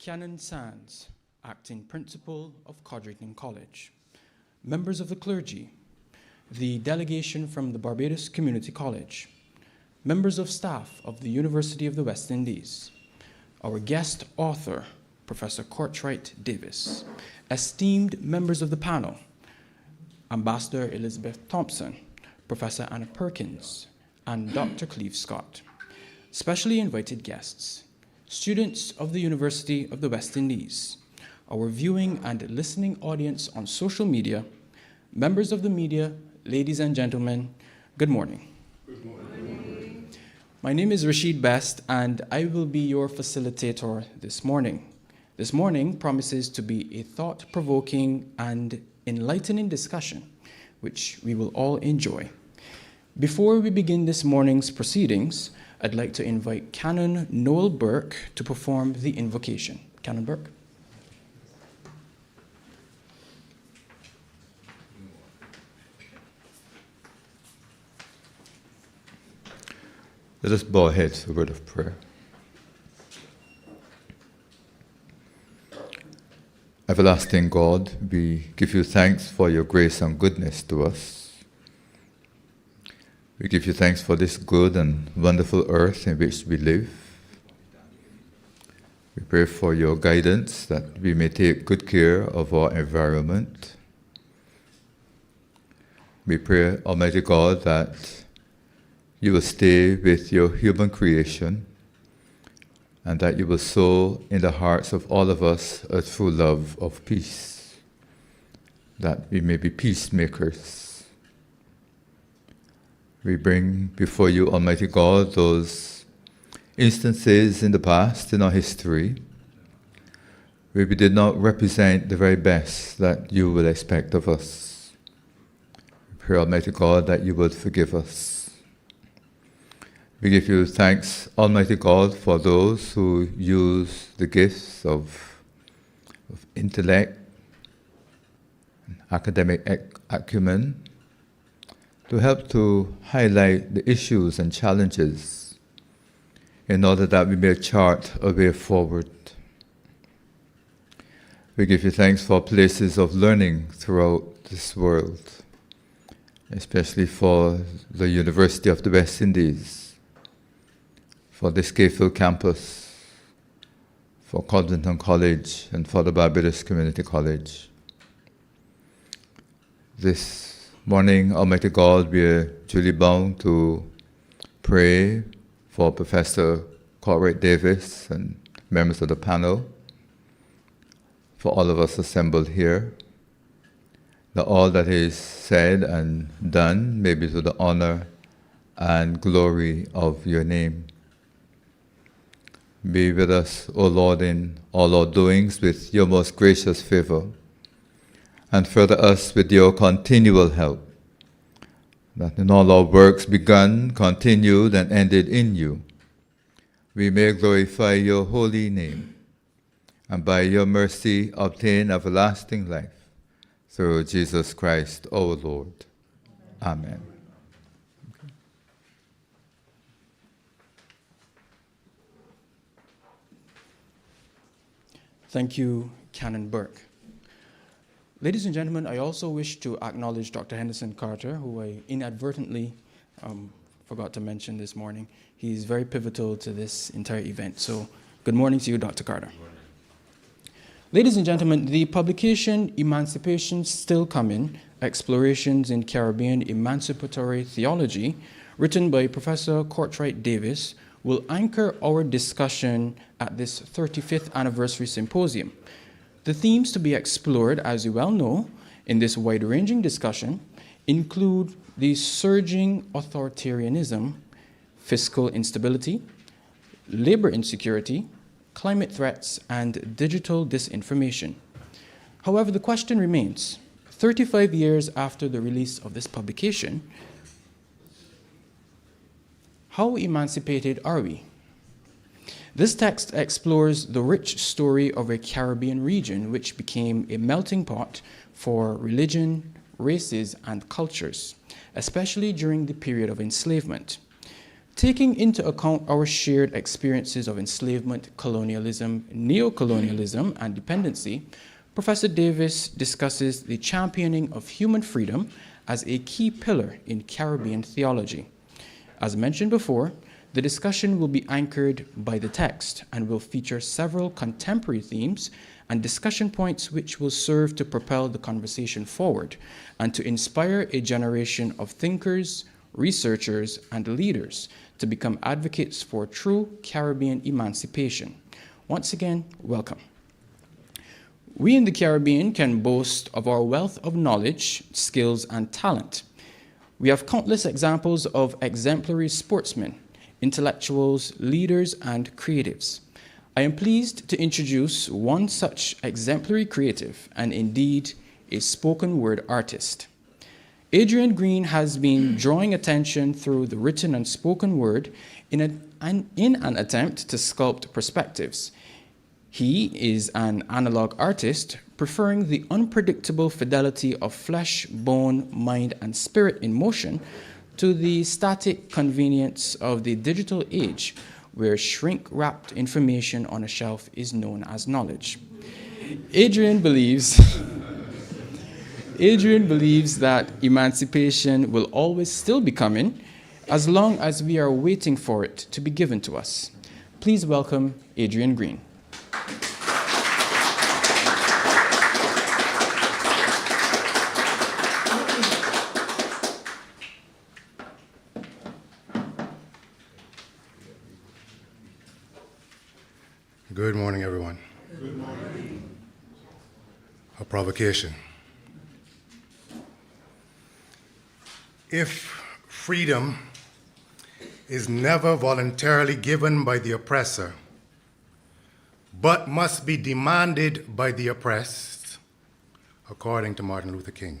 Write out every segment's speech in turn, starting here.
Canon Sands, Acting Principal of Kortright College, members of the clergy, the delegation from the Barbados Community College, members of staff of the University of the West Indies, our guest author, Professor Kortright Davis, esteemed members of the panel, Ambassador Elizabeth Thompson, Professor Anna Perkins, and Dr. Cleve Scott, specially invited guests, students of the University of the West Indies, our viewing and listening audience on social media, members of the media, ladies and gentlemen, good morning. Good morning. My name is Rashid Best, and I will be your facilitator this morning. This morning promises to be a thought-provoking and enlightening discussion, which we will all enjoy. Before we begin this morning's proceedings, I'd like to invite Canon Noel Burke to perform the invocation. Canon Burke. Let us bow our heads for a word of prayer. Everlasting God, we give you thanks for your grace and goodness to us. We give you thanks for this good and wonderful earth in which we live. We pray for your guidance that we may take good care of our environment. We pray, Almighty God, that you will stay with your human creation and that you will sow in the hearts of all of us a true love of peace, that we may be peacemakers. We bring before you, Almighty God, those instances in the past, in our history, where we did not represent the very best that you would expect of us. We pray, Almighty God, that you would forgive us. We give you thanks, Almighty God, for those who use the gifts of intellect, and academic acumen, to help to highlight the issues and challenges in order that we may chart a way forward. We give you thanks for places of learning throughout this world, especially for the University of the West Indies, for the Scafield campus, for Kortright College, and for the Barbados Community College. This morning, Almighty God, we are duly bound to pray for Professor Kortright Davis and members of the panel, for all of us assembled here, that all that is said and done may be to the honor and glory of your name. Be with us, O Lord, in all our doings with your most gracious favor, and further us with your continual help, that in all our works begun, continued, and ended in you, we may glorify your holy name, and by your mercy obtain everlasting life, through Jesus Christ our Lord. Amen. Thank you, Canon Burke. Ladies and gentlemen, I also wish to acknowledge Dr. Henderson Carter, who I inadvertently forgot to mention this morning. He's very pivotal to this entire event. So good morning to you, Dr. Carter. Good morning. Ladies and gentlemen, the publication Emancipation Still Comin, Explorations in Caribbean Emancipatory Theology, written by Professor Kortright Davis, will anchor our discussion at this 35th anniversary symposium. The themes to be explored, as you well know, in this wide-ranging discussion include the surging authoritarianism, fiscal instability, labor insecurity, climate threats, and digital disinformation. However, the question remains, 35 years after the release of this publication, how emancipated are we? This text explores the rich story of a Caribbean region which became a melting pot for religion, races, and cultures, especially during the period of enslavement. Taking into account our shared experiences of enslavement, colonialism, neocolonialism, and dependency, Professor Davis discusses the championing of human freedom as a key pillar in Caribbean theology. As mentioned before, the discussion will be anchored by the text and will feature several contemporary themes and discussion points which will serve to propel the conversation forward and to inspire a generation of thinkers, researchers, and leaders to become advocates for true Caribbean emancipation. Once again, welcome. We in the Caribbean can boast of our wealth of knowledge, skills, and talent. We have countless examples of exemplary sportsmen, intellectuals, leaders, and creatives. I am pleased to introduce one such exemplary creative and indeed a spoken word artist. Adrian Green has been drawing attention through the written and spoken word in an attempt to sculpt perspectives. He is an analog artist, preferring the unpredictable fidelity of flesh, bone, mind, and spirit in motion to the static convenience of the digital age, where shrink-wrapped information on a shelf is known as knowledge. Adrian believes that emancipation will always still be coming as long as we are waiting for it to be given to us. Please welcome Adrian Green. Good morning, everyone. Good morning. A provocation. If freedom is never voluntarily given by the oppressor, but must be demanded by the oppressed, according to Martin Luther King,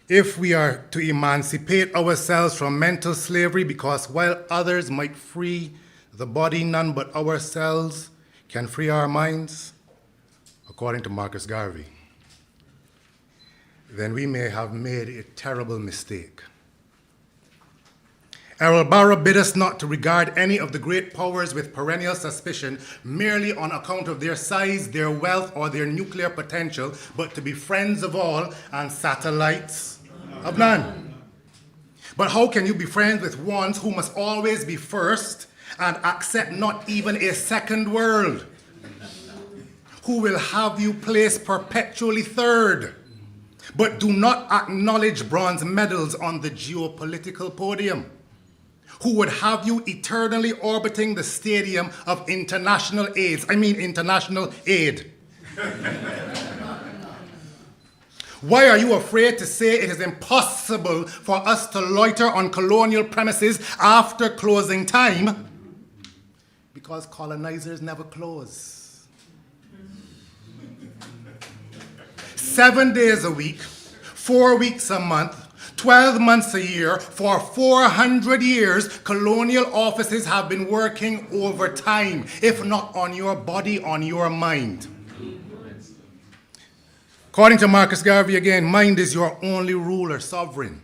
if we are to emancipate ourselves from mental slavery because while others might free the body, none but ourselves can free our minds, according to Marcus Garvey, then we may have made a terrible mistake. Errol Barrow bid us not to regard any of the great powers with perennial suspicion merely on account of their size, their wealth, or their nuclear potential, but to be friends of all and satellites of none. But how can you be friends with ones who must always be first and accept not even a second world, who will have you placed perpetually third, but do not acknowledge bronze medals on the geopolitical podium, who would have you eternally orbiting the stadium of international aid. Why are you afraid to say it is impossible for us to loiter on colonial premises after closing time? Because colonizers never close. 7 days a week, 4 weeks a month, 12 months a year, for 400 years, colonial offices have been working overtime, if not on your body, on your mind. According to Marcus Garvey again, mind is your only ruler, sovereign.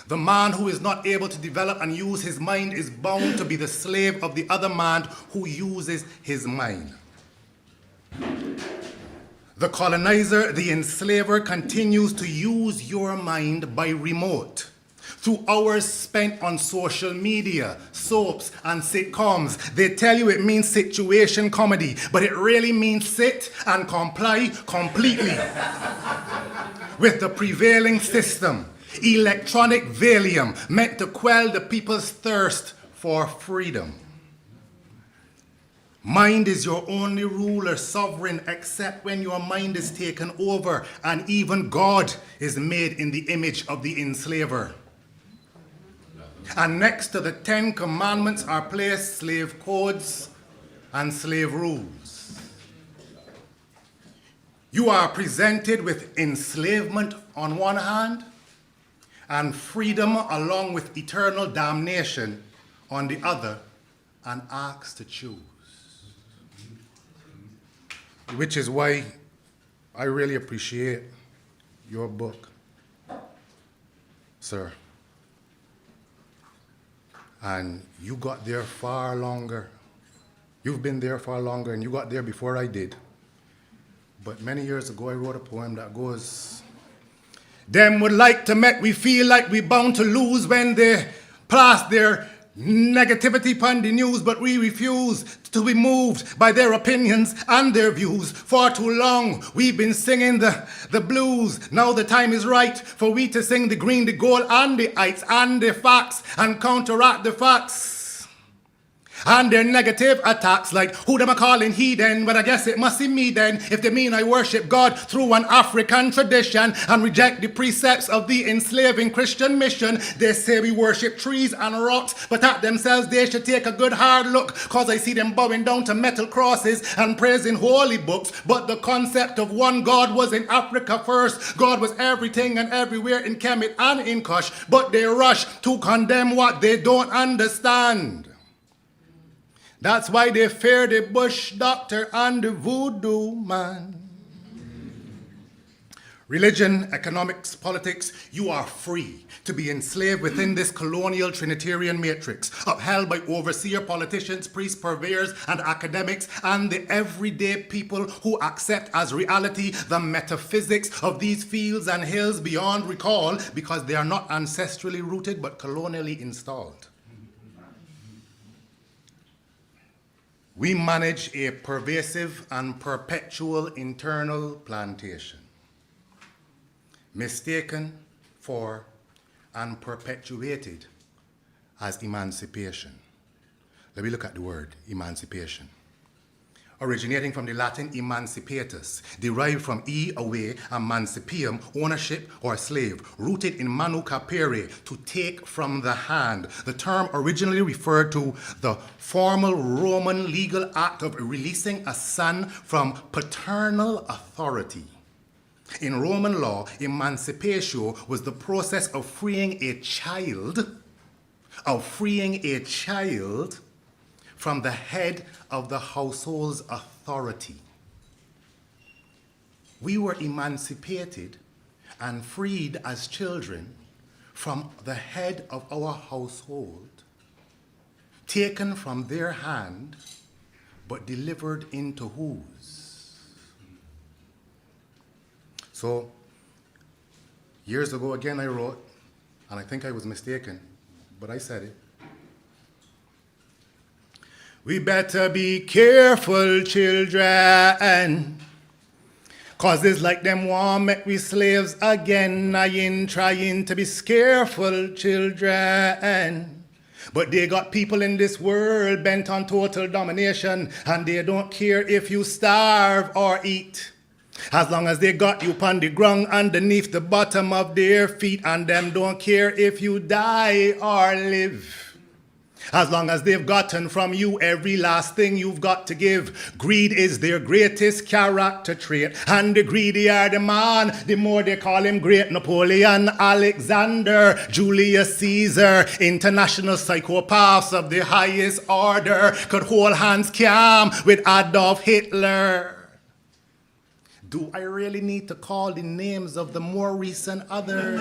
The man who is not able to develop and use his mind is bound to be the slave of the other man who uses his mind. The colonizer, the enslaver, continues to use your mind by remote, through hours spent on social media, soaps, and sitcoms. They tell you it means situation comedy, but it really means sit and comply completely with the prevailing system. Electronic Valium, meant to quell the people's thirst for freedom. Mind is your only ruler, sovereign, except when your mind is taken over and even God is made in the image of the enslaver. And next to the 10 Commandments are placed slave codes and slave rules. You are presented with enslavement on one hand and freedom along with eternal damnation on the other, and asked to choose. Which is why I really appreciate your book, sir. And you got there far longer. You've been there far longer, and you got there before I did. But many years ago, I wrote a poem that goes, them would like to make we feel like we bound to lose when they blast their negativity upon the news, but we refuse to be moved by their opinions and their views. For too long, we've been singing the blues. Now the time is right for we to sing the green, the gold, and the heights, and the facts, and counteract the facts. And their negative attacks, like who them a calling heathen, but I guess it must be me then, if they mean I worship God through an African tradition and reject the precepts of the enslaving Christian mission. They say we worship trees and rocks, but at themselves they should take a good hard look, cause I see them bowing down to metal crosses and praising holy books. But the concept of one God was in Africa first. God was everything and everywhere in Kemet and in Kush, but they rush to condemn what they don't understand. That's why they fear the bush doctor and the voodoo man. Religion, economics, politics, you are free to be enslaved within this colonial Trinitarian matrix, upheld by overseer politicians, priests, purveyors, and academics, and the everyday people who accept as reality the metaphysics of these fields and hills beyond recall, because they are not ancestrally rooted but colonially installed. We manage a pervasive and perpetual internal plantation, mistaken for and perpetuated as emancipation. Let me look at the word emancipation. Originating from the Latin emancipatus, derived from away, emancipium, ownership or slave, rooted in manu capere, to take from the hand. The term originally referred to the formal Roman legal act of releasing a son from paternal authority. In Roman law, emancipatio was the process of freeing a child from the head of the household's authority. We were emancipated and freed as children from the head of our household, taken from their hand, but delivered into whose? So, years ago again I wrote, and I think I was mistaken, but I said it. We better be careful, children, cause it's like them want make we slaves again. I ain't trying to be scareful, children, but they got people in this world bent on total domination, and they don't care if you starve or eat, as long as they got you upon the ground underneath the bottom of their feet, and them don't care if you die or live. As long as they've gotten from you every last thing you've got to give. Greed is their greatest character trait, and the greedier the man, the more they call him great. Napoleon, Alexander, Julius Caesar, international psychopaths of the highest order, could hold hands calm with Adolf Hitler. Do I really need to call the names of the more recent others?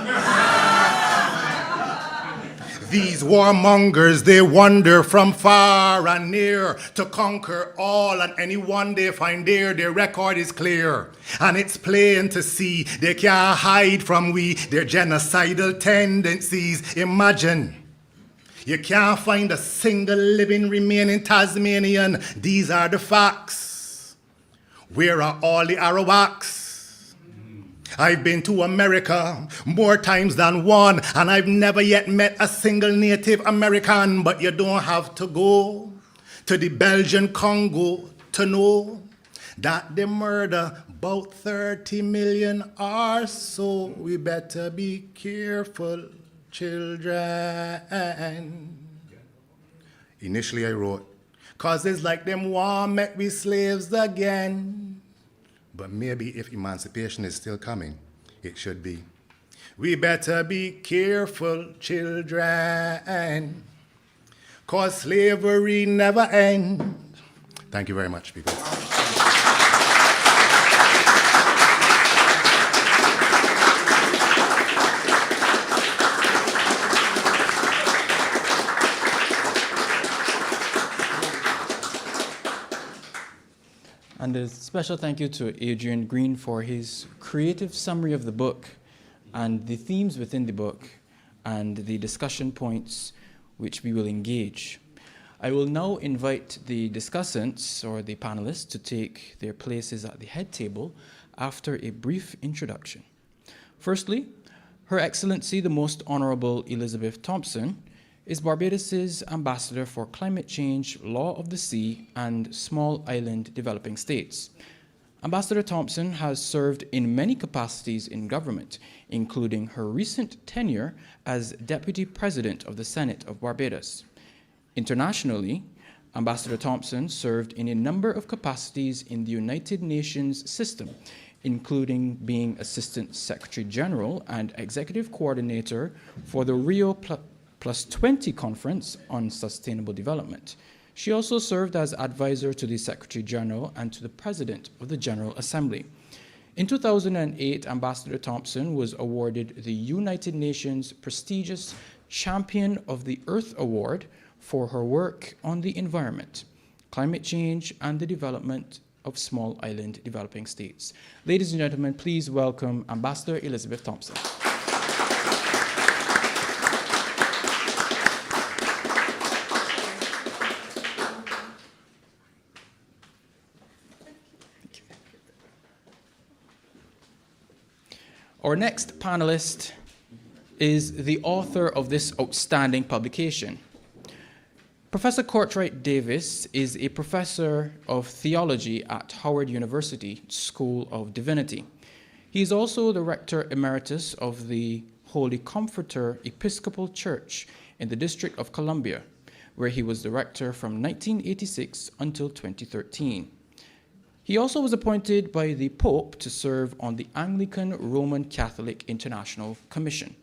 These warmongers, they wander from far and near to conquer all and anyone they find there. Their record is clear, and it's plain to see they can't hide from their genocidal tendencies. Imagine, you can't find a single living remaining Tasmanian. These are the facts. Where are all the Arawaks? I've been to America more times than one, and I've never yet met a single Native American. But you don't have to go to the Belgian Congo to know that they murder about 30 million or so. We better be careful, children. Initially I wrote, cause it's like them want make we slaves again. But maybe if emancipation is still coming, it should be, we better be careful, children, cause slavery never ends. Thank you very much, people. Special thank you to Adrian Green for his creative summary of the book and the themes within the book and the discussion points which we will engage. I will now invite the discussants or the panelists to take their places at the head table after a brief introduction. Firstly, Her Excellency the Most Honorable Elizabeth Thompson is Barbados's Ambassador for Climate Change, Law of the Sea, and Small Island Developing States. Ambassador Thompson has served in many capacities in government, including her recent tenure as Deputy President of the Senate of Barbados. Internationally, Ambassador Thompson served in a number of capacities in the United Nations system, including being Assistant Secretary General and Executive Coordinator for the Rio Plus 20 Conference on Sustainable Development. She also served as advisor to the Secretary General and to the President of the General Assembly. In 2008, Ambassador Thompson was awarded the United Nations prestigious Champion of the Earth Award for her work on the environment, climate change, and the development of small island developing states. Ladies and gentlemen, please welcome Ambassador Elizabeth Thompson. Our next panelist is the author of this outstanding publication. Professor Kortright Davis is a professor of theology at Howard University School of Divinity. He is also the rector emeritus of the Holy Comforter Episcopal Church in the District of Columbia, where he was the rector from 1986 until 2013. He also was appointed by the Pope to serve on the Anglican Roman Catholic International Commission.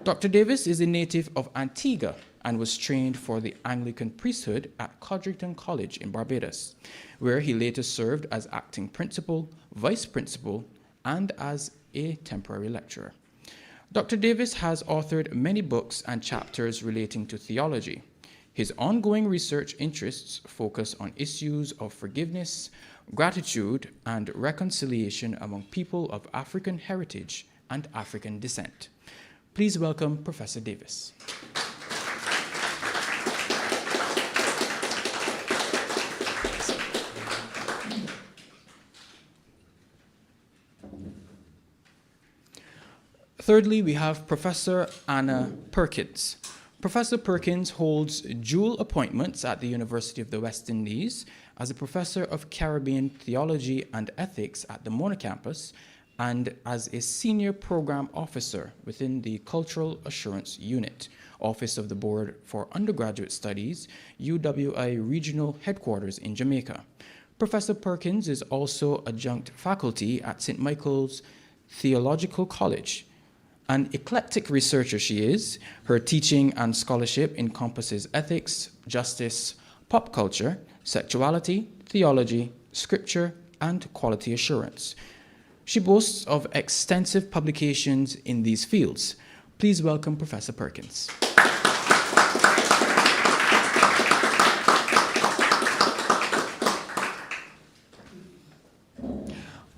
Dr. Davis is a native of Antigua and was trained for the Anglican priesthood at Kortright College in Barbados, where he later served as acting principal, vice principal, and as a temporary lecturer. Dr. Davis has authored many books and chapters relating to theology. His ongoing research interests focus on issues of forgiveness, gratitude, and reconciliation among people of African heritage and African descent. Please welcome Professor Davis. Thirdly, we have Professor Anna Perkins. Professor Perkins holds dual appointments at the University of the West Indies as a professor of Caribbean theology and ethics at the Mona campus and as a senior program officer within the Cultural Assurance Unit, Office of the Board for Undergraduate Studies, UWI Regional Headquarters in Jamaica. Professor Perkins is also adjunct faculty at St. Michael's Theological College. An eclectic researcher she is. Her teaching and scholarship encompasses ethics, justice, pop culture, sexuality, theology, scripture, and quality assurance. She boasts of extensive publications in these fields. Please welcome Professor Perkins.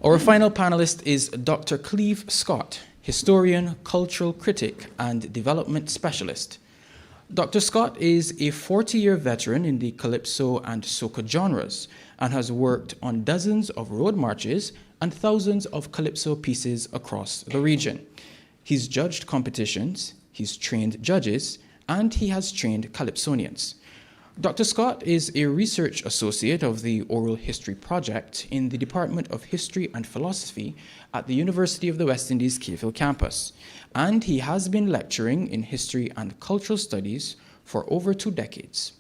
Our final panelist is Dr. Cleve Scott, historian, cultural critic, and development specialist. Dr. Scott is a 40-year veteran in the calypso and soca genres and has worked on dozens of road marches and thousands of calypso pieces across the region. He's judged competitions, he's trained judges, and he has trained calypsonians. Dr. Scott is a research associate of the Oral History Project in the Department of History and Philosophy at the University of the West Indies Cave Hill campus, and he has been lecturing in history and cultural studies for over 2 decades.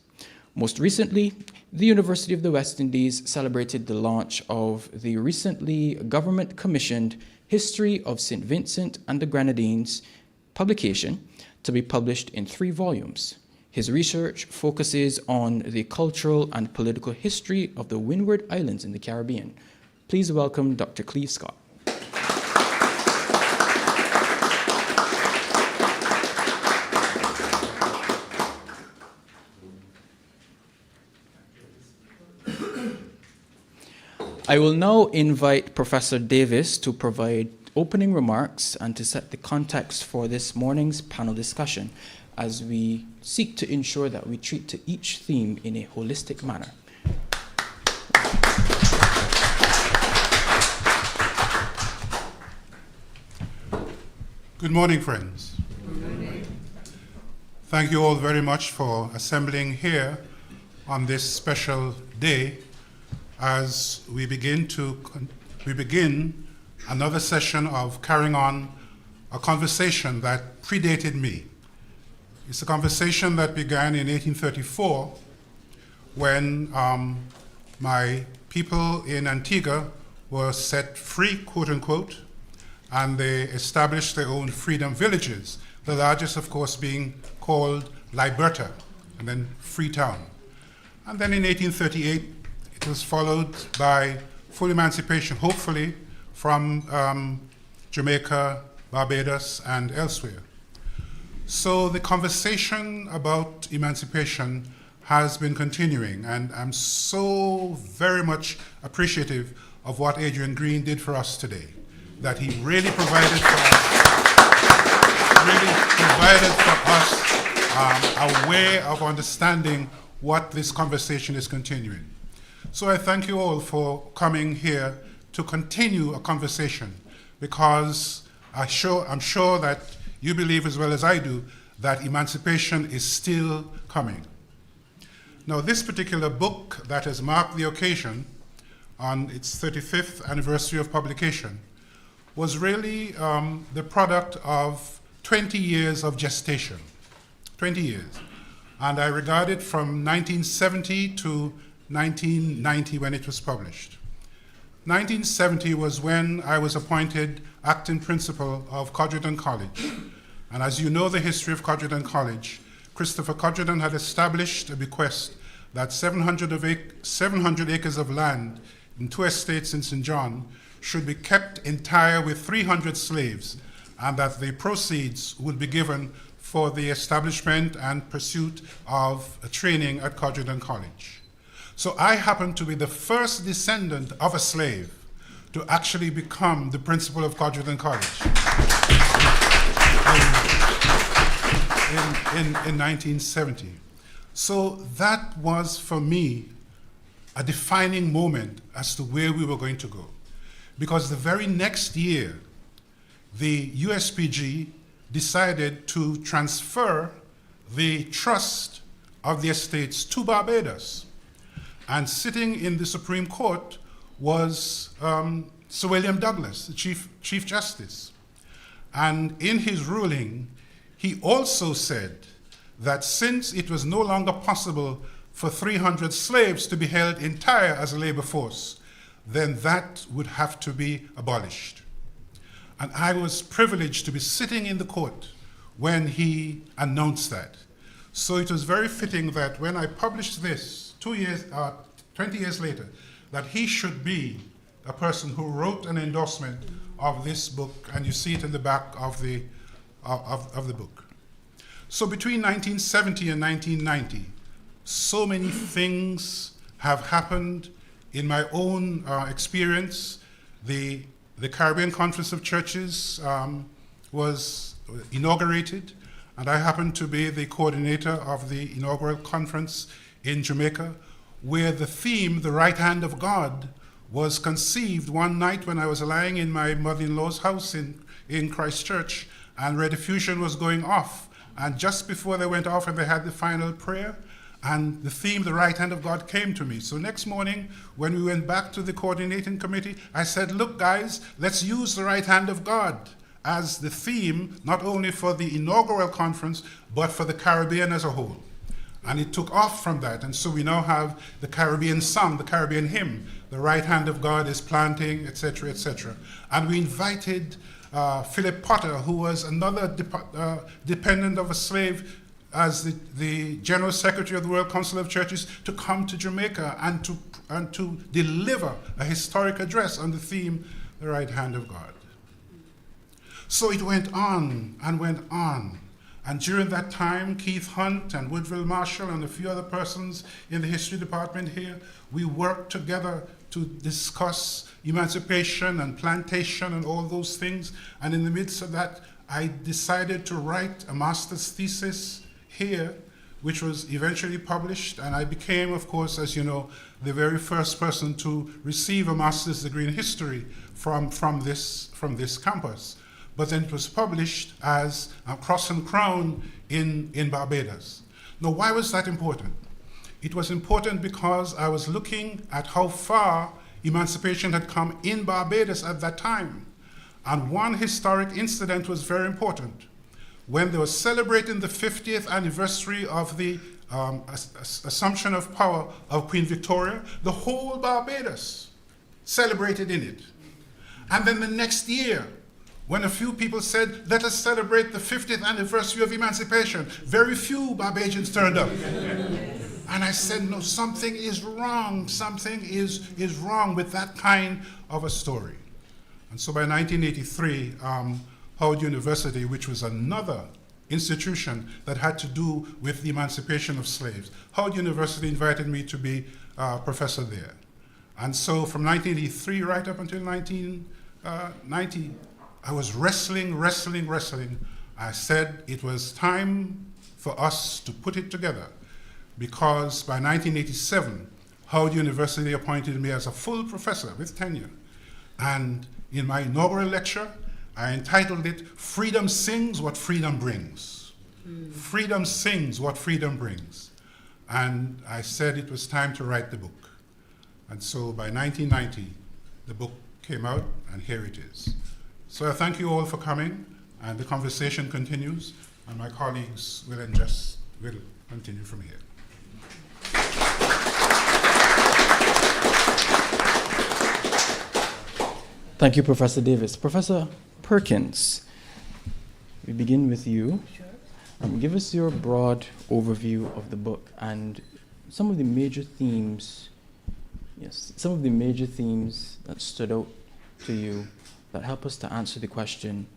Most recently, the University of the West Indies celebrated the launch of the recently government-commissioned History of St. Vincent and the Grenadines publication to be published in 3 volumes. His research focuses on the cultural and political history of the Windward Islands in the Caribbean. Please welcome Dr. Cleve Scott. I will now invite Professor Davis to provide opening remarks and to set the context for this morning's panel discussion as we seek to ensure that we treat to each theme in a holistic manner. Good morning, friends. Good morning. Thank you all very much for assembling here on this special day as we begin another session of carrying on a conversation that predated me. It's a conversation that began in 1834 when my people in Antigua were set free, quote unquote, and they established their own freedom villages, the largest, of course, being called Liberta, and then Freetown. And then in 1838, it was followed by full emancipation, hopefully, from Jamaica, Barbados, and elsewhere. So the conversation about emancipation has been continuing, and I'm so very much appreciative of what Adrian Green did for us today, that he really provided for us a way of understanding what this conversation is continuing. So I thank you all for coming here to continue a conversation, because I'm sure that you believe as well as I do that emancipation is still coming. Now, this particular book that has marked the occasion on its 35th anniversary of publication was really the product of 20 years of gestation, 20 years. And I regard it from 1970 to 1990 when it was published. 1970 was when I was appointed acting principal of Kortright College. And as you know the history of Kortright College, Christopher Kortright had established a bequest that 700 acres of land in 2 estates in St. John should be kept entire with 300 slaves, and that the proceeds would be given for the establishment and pursuit of a training at Kortright College. So I happen to be the first descendant of a slave to actually become the principal of Kortright College in 1970. So that was, for me, a defining moment as to where we were going to go. Because the very next year, the USPG decided to transfer the trust of the estates to Barbados. And sitting in the Supreme Court was Sir William Douglas, the Chief Justice. And in his ruling, he also said that since it was no longer possible for 300 slaves to be held entire as a labor force, then that would have to be abolished. And I was privileged to be sitting in the court when he announced that. So it was very fitting that when I published this 20 years later, that he should be a person who wrote an endorsement of this book, and you see it in the back of the book. So between 1970 and 1990, so many things have happened in my own experience. The Caribbean Conference of Churches was inaugurated, and I happened to be the coordinator of the inaugural conference in Jamaica, where the theme, the right hand of God, was conceived one night when I was lying in my mother-in-law's house in Christchurch, and rediffusion was going off. And just before they went off and they had the final prayer, and the theme, the right hand of God, came to me. So next morning, when we went back to the coordinating committee, I said, look, guys, let's use the right hand of God as the theme, not only for the inaugural conference, but for the Caribbean as a whole. And it took off from that. And so we now have the Caribbean song, the Caribbean hymn, the right hand of God is planting, etc., etc. And we invited Philip Potter, who was another dependent of a slave, as the General Secretary of the World Council of Churches, to come to Jamaica and to deliver a historic address on the theme, the right hand of God. So it went on and went on. And during that time, Keith Hunt and Woodville Marshall and a few other persons in the history department here, we worked together to discuss emancipation and plantation and all those things. And in the midst of that, I decided to write a master's thesis here, which was eventually published. And I became, of course, as you know, the very first person to receive a master's degree in history from this campus. But then it was published as Cross and Crown in Barbados. Now, why was that important? It was important because I was looking at how far emancipation had come in Barbados at that time. And one historic incident was very important. When they were celebrating the 50th anniversary of the assumption of power of Queen Victoria, the whole Barbados celebrated in it. And then the next year, when a few people said, let us celebrate the 50th anniversary of emancipation, very few Barbadians turned up. And I said, no, something is wrong. Something is wrong with that kind of a story. And so by 1983, Howard University, which was another institution that had to do with the emancipation of slaves, Howard University invited me to be a professor there. And so from 1983 right up until 1990, I was wrestling. I said it was time for us to put it together, because by 1987, Howard University appointed me as a full professor with tenure. And in my inaugural lecture, I entitled it, Freedom Sings What Freedom Brings. Freedom sings what freedom brings. And I said it was time to write the book. And so by 1990, the book came out, and here it is. So I thank you all for coming, and the conversation continues, and my colleagues will continue from here. Thank you, Professor Davis. Professor Perkins, we begin with you. Sure. Give us your broad overview of the book and some of the major themes, that stood out to you that help us to answer the question,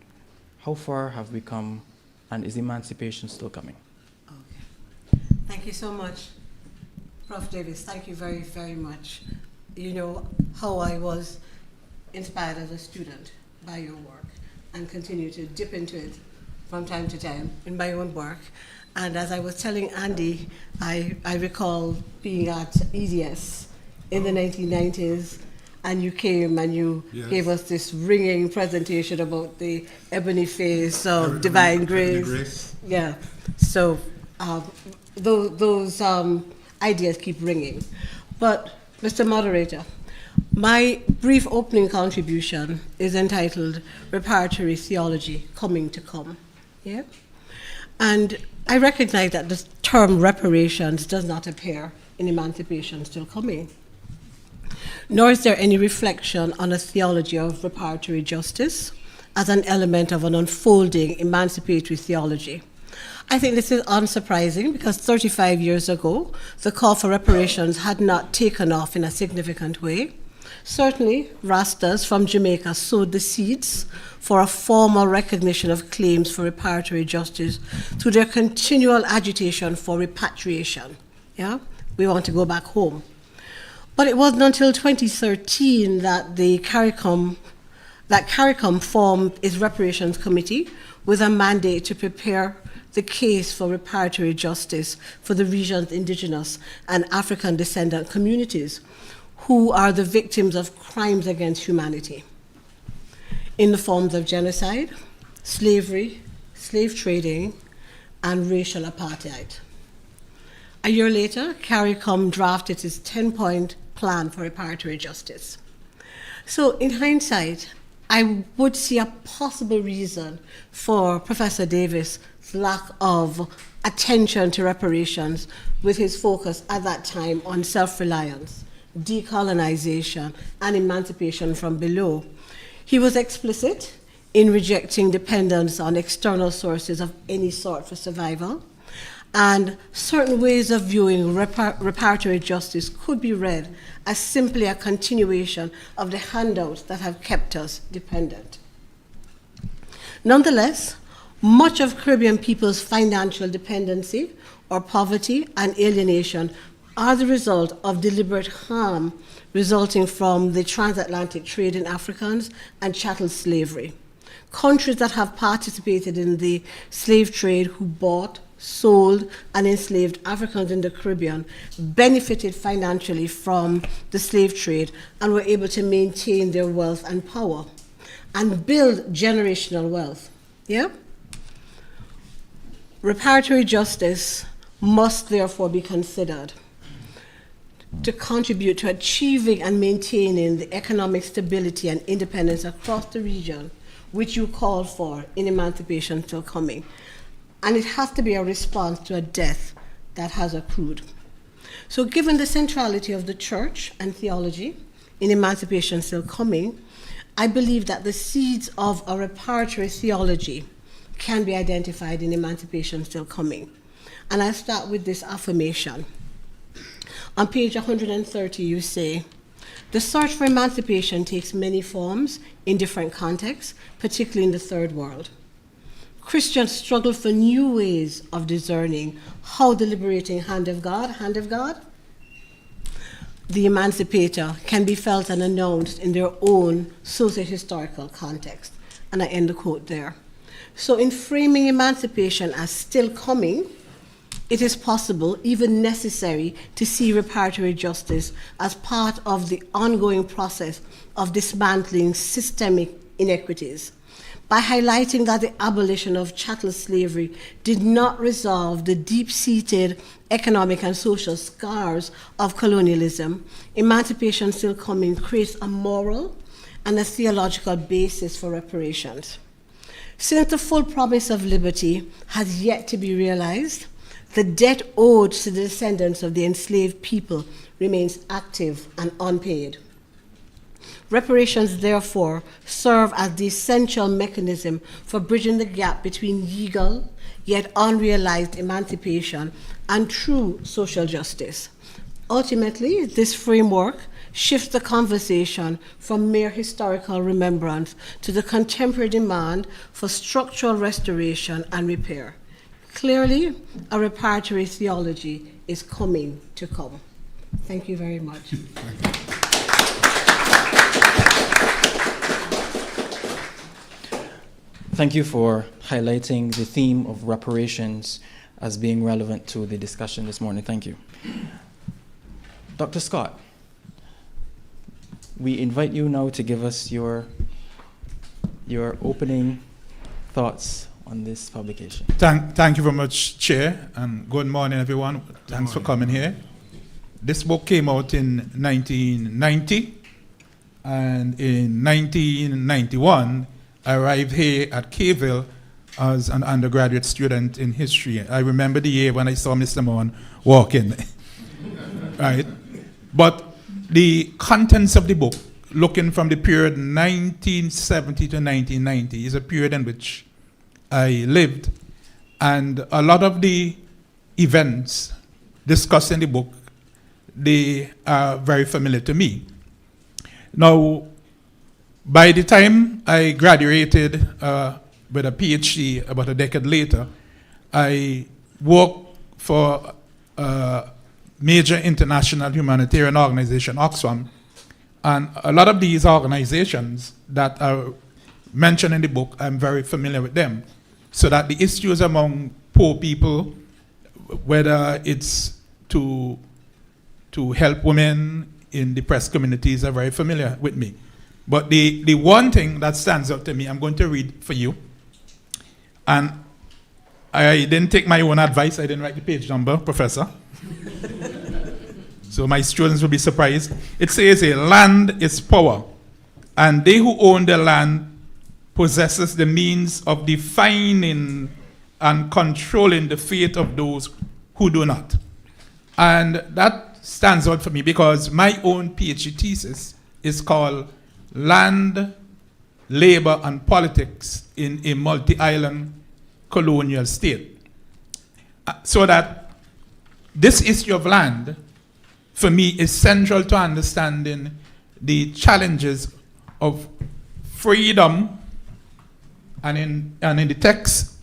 how far have we come, and is emancipation still coming? Okay. Thank you so much, Prof. Davis. Thank you very, very much. You know how I was inspired as a student by your work and continue to dip into it from time to time in my own work. And as I was telling Andy, I recall being at EDS in the 1990s, and you came and you gave us this ringing presentation about the ebony face of divine grace. Yeah, so those ideas keep ringing. But, Mr. Moderator, my brief opening contribution is entitled Reparatory Theology, Coming to Come. Yeah? And I recognize that the term reparations does not appear in Emancipation Still Comin, nor is there any reflection on a theology of reparatory justice as an element of an unfolding emancipatory theology. I think this is unsurprising because 35 years ago, the call for reparations had not taken off in a significant way. Certainly, Rastas from Jamaica sowed the seeds for a formal recognition of claims for reparatory justice through their continual agitation for repatriation. Yeah? We want to go back home. But it wasn't until 2013 that CARICOM formed its reparations committee with a mandate to prepare the case for reparatory justice for the region's indigenous and African descendant communities who are the victims of crimes against humanity in the forms of genocide, slavery, slave trading, and racial apartheid. A year later, CARICOM drafted its 10-point plan for reparatory justice. So in hindsight, I would see a possible reason for Professor Davis' lack of attention to reparations with his focus at that time on self-reliance, decolonization, and emancipation from below. He was explicit in rejecting dependence on external sources of any sort for survival, and certain ways of viewing reparatory justice could be read as simply a continuation of the handouts that have kept us dependent. Nonetheless, much of Caribbean people's financial dependency or poverty and alienation are the result of deliberate harm resulting from the transatlantic trade in Africans and chattel slavery. Countries that have participated in the slave trade who bought, sold, and enslaved Africans in the Caribbean benefited financially from the slave trade and were able to maintain their wealth and power and build generational wealth. Yeah? Reparatory justice must therefore be considered to contribute to achieving and maintaining the economic stability and independence across the region, which you call for in Emancipation Still Comin. And it has to be a response to a death that has accrued. So given the centrality of the church and theology in Emancipation Still Comin, I believe that the seeds of a reparatory theology can be identified in Emancipation Still Comin. And I start with this affirmation. On page 130, you say, "The search for emancipation takes many forms in different contexts, particularly in the third world. Christians struggle for new ways of discerning how the liberating hand of God, the emancipator, can be felt and announced in their own socio-historical context." And I end the quote there. So in framing emancipation as still coming, it is possible, even necessary, to see reparatory justice as part of the ongoing process of dismantling systemic inequities, by highlighting that the abolition of chattel slavery did not resolve the deep-seated economic and social scars of colonialism. Emancipation Still Comin creates a moral and a theological basis for reparations. Since the full promise of liberty has yet to be realized, the debt owed to the descendants of the enslaved people remains active and unpaid. Reparations, therefore, serve as the essential mechanism for bridging the gap between legal yet unrealized emancipation and true social justice. Ultimately, this framework shifts the conversation from mere historical remembrance to the contemporary demand for structural restoration and repair. Clearly, a reparatory theology is coming to come. Thank you very much. Thank you for highlighting the theme of reparations as being relevant to the discussion this morning. Thank you. Dr. Scott, we invite you now to give us your opening thoughts on this publication. Thank you very much, Chair, and good morning, everyone. Thanks for coming here. This book came out in 1990, and in 1991, I arrived here at K-ville as an undergraduate student in history. I remember the year when I saw Mr. Mon walk in, right? But the contents of the book, looking from the period 1970 to 1990, is a period in which I lived, and a lot of the events discussed in the book, they are very familiar to me. Now, by the time I graduated with a PhD about a decade later, I worked for a major international humanitarian organization, Oxfam, and a lot of these organizations that are mentioned in the book, I'm very familiar with them. So that the issues among poor people, whether it's to help women in depressed communities, are very familiar with me. But the one thing that stands out to me, I'm going to read for you. And I didn't take my own advice. I didn't write the page number, Professor. So my students will be surprised. It says, land is power, and they who own the land possesses the means of defining and controlling the fate of those who do not. And that stands out for me because my own PhD thesis is called Land, Labor, and Politics in a Multi-Island Colonial State. So that this issue of land, for me, is central to understanding the challenges of freedom. And in the text,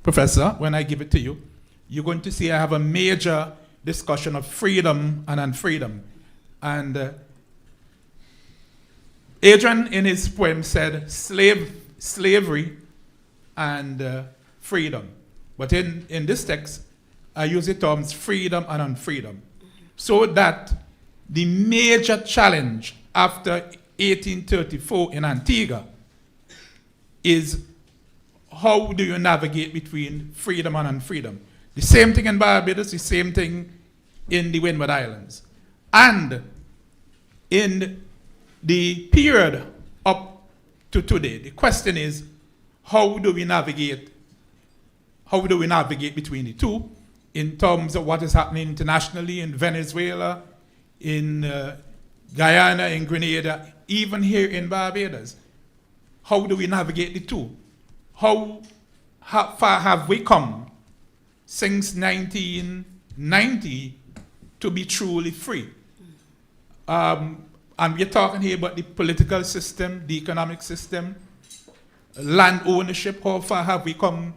Professor, when I give it to you, you're going to see I have a major discussion of freedom and unfreedom. And Adrian, in his poem, said slavery and freedom. But in this text, I use the terms freedom and unfreedom. So that the major challenge after 1834 in Antigua is how do you navigate between freedom and unfreedom? The same thing in Barbados, the same thing in the Windward Islands. And in the period up to today, the question is, how do we navigate between the two in terms of what is happening internationally in Venezuela, in Guyana, in Grenada, even here in Barbados? How do we navigate the two? How far have we come since 1990 to be truly free? And we're talking here about the political system, the economic system, land ownership. How far have we come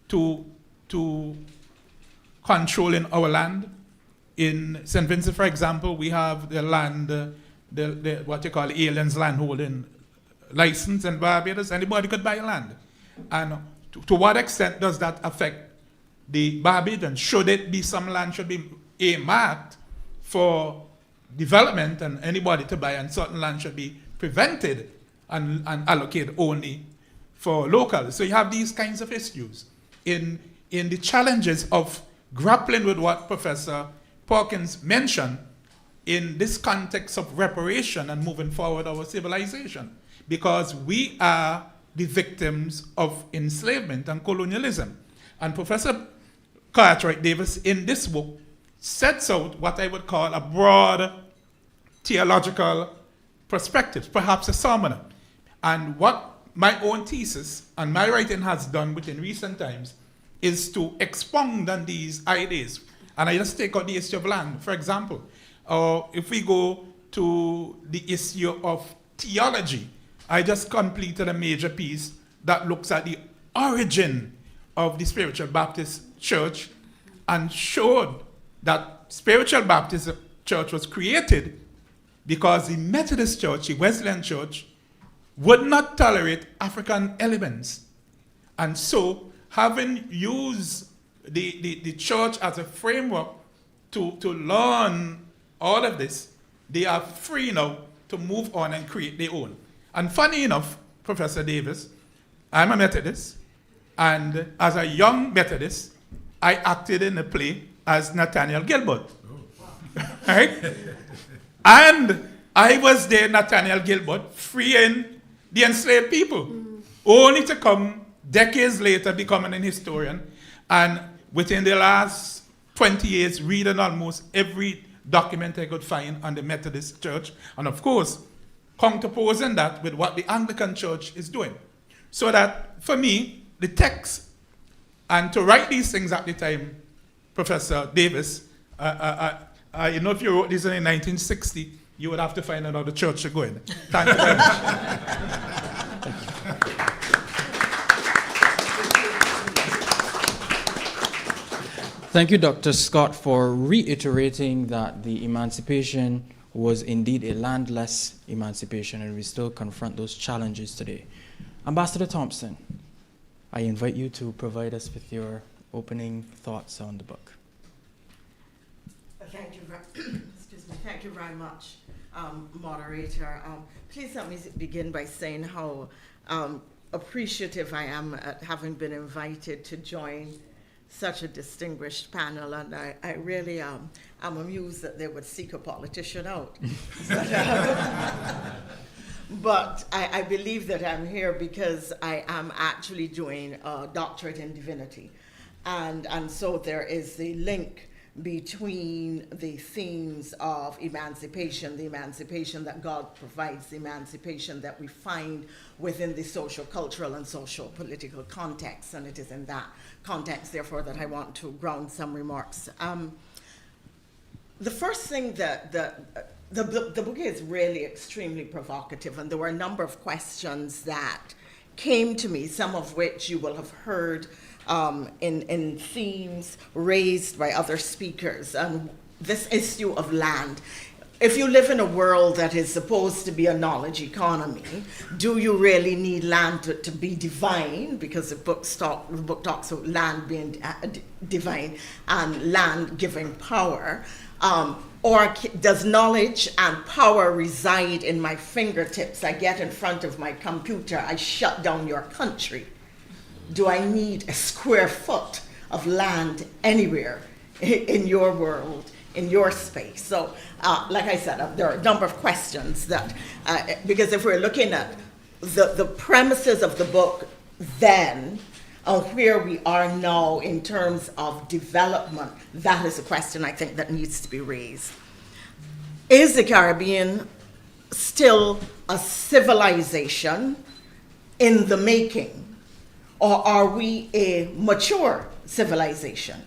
to controlling our land? In St. Vincent, for example, we have the land, the what you call aliens landholding license in Barbados. Anybody could buy land. And to what extent does that affect the Barbadians? Should it be some land should be earmarked for development and anybody to buy, and certain land should be prevented and allocated only for locals? So you have these kinds of issues in the challenges of grappling with what Professor Perkins mentioned in this context of reparation and moving forward our civilization, because we are the victims of enslavement and colonialism. And Professor Kortright Davis, in this book, sets out what I would call a broad theological perspective, perhaps a sermon. And what my own thesis and my writing has done within recent times is to expound on these ideas. And I just take out the issue of land, for example. If we go to the issue of theology, I just completed a major piece that looks at the origin of the Spiritual Baptist Church and showed that Spiritual Baptist Church was created because the Methodist Church, the Wesleyan Church, would not tolerate African elements. And so, having used the church as a framework to learn all of this, they are free now to move on and create their own. And funny enough, Professor Davis, I'm a Methodist, and as a young Methodist, I acted in a play as Nathaniel Gilbert. Right? And I was there, Nathaniel Gilbert, freeing the enslaved people, only to come decades later becoming an historian, and within the last 20 years reading almost every document I could find on the Methodist Church, and of course, counterposing that with what the Anglican Church is doing. So that, for me, the text, and to write these things at the time, Professor Davis, you know, if you wrote this in 1960, you would have to find another church to go in. Thank you very much. Thank you, Dr. Scott, for reiterating that the emancipation was indeed a landless emancipation, and we still confront those challenges today. Ambassador Thompson, I invite you to provide us with your opening thoughts on the book. Thank you, thank you very much, moderator. Please let me begin by saying how appreciative I am at having been invited to join such a distinguished panel, and I really am amused that they would seek a politician out. But I believe that I'm here because I am actually doing a doctorate in divinity. And so there is the link between the themes of emancipation, the emancipation that God provides, the emancipation that we find within the social, cultural, and social political context. And it is in that context, therefore, that I want to ground some remarks. The first thing that the book is really extremely provocative, and there were a number of questions that came to me, some of which you will have heard in themes raised by other speakers, and this issue of land. If you live in a world that is supposed to be a knowledge economy, do you really need land to be divine? Because the book talks about land being divine and land giving power. Or does knowledge and power reside in my fingertips? I get in front of my computer, I shut down your country. Do I need a square foot of land anywhere in your world, in your space? So, like I said, there are a number of questions that, because if we're looking at the premises of the book then, and where we are now in terms of development, that is a question I think that needs to be raised. Is the Caribbean still a civilization in the making, or are we a mature civilization?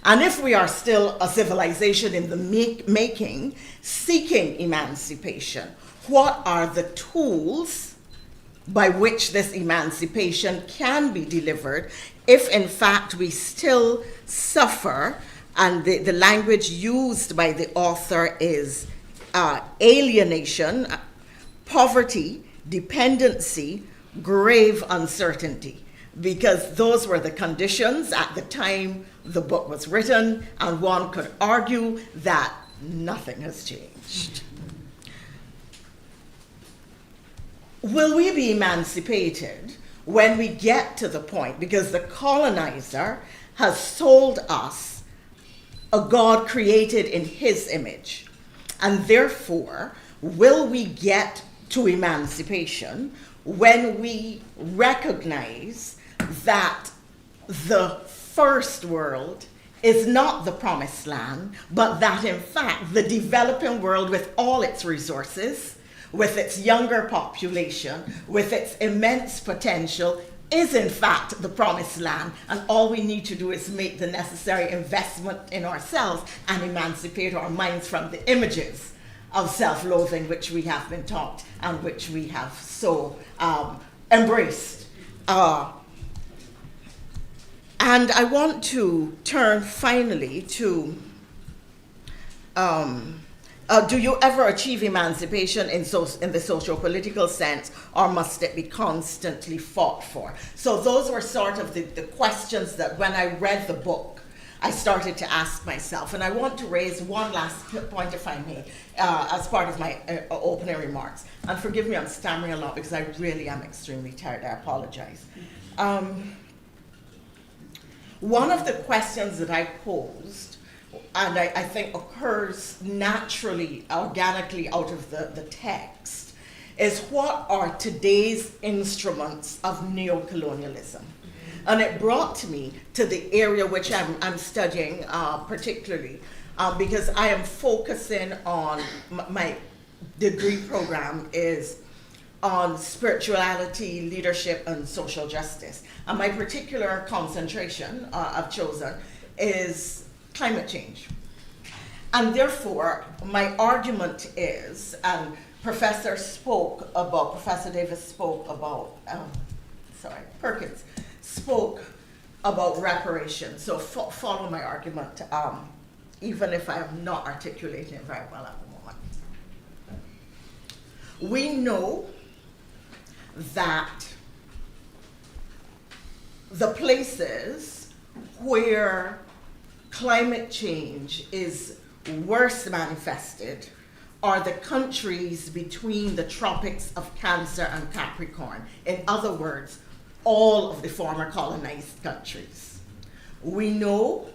And if we are still a civilization in the making, seeking emancipation, what are the tools by which this emancipation can be delivered if in fact we still suffer, and the language used by the author is alienation, poverty, dependency, grave uncertainty, because those were the conditions at the time the book was written, and one could argue that nothing has changed. Will we be emancipated when we get to the point, because the colonizer has sold us a God created in his image, and therefore, will we get to emancipation when we recognize that the first world is not the promised land, but that in fact the developing world with all its resources, with its younger population, with its immense potential, is in fact the promised land, and all we need to do is make the necessary investment in ourselves and emancipate our minds from the images of self-loathing which we have been taught and which we have so embraced. And I want to turn finally to, do you ever achieve emancipation in the socio-political sense, or must it be constantly fought for? So those were sort of the questions that when I read the book, I started to ask myself. And I want to raise one last point, if I may, as part of my opening remarks. And forgive me, I'm stammering a lot because I really am extremely tired. I apologize. One of the questions that I posed, and I think occurs naturally, organically out of the text, is what are today's instruments of neocolonialism? And it brought me to the area which I'm studying particularly, because I am focusing on, my degree program is on spirituality, leadership, and social justice. And my particular concentration I've chosen is climate change. And therefore, my argument is, and Professor Davis spoke about, Perkins spoke about reparations. So follow my argument, even if I am not articulating it very well at the moment. We know that the places where climate change is worst manifested are the countries between the tropics of Cancer and Capricorn. In other words, all of the former colonized countries. We know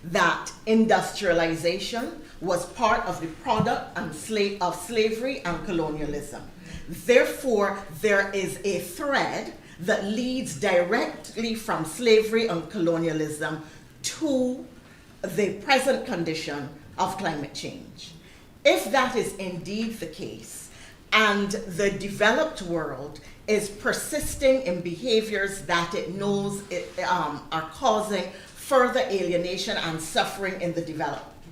that industrialization was part of the product of slavery and colonialism. Therefore, there is a thread that leads directly from slavery and colonialism to the present condition of climate change. If that is indeed the case, and the developed world is persisting in behaviors that it knows are causing further alienation and suffering in the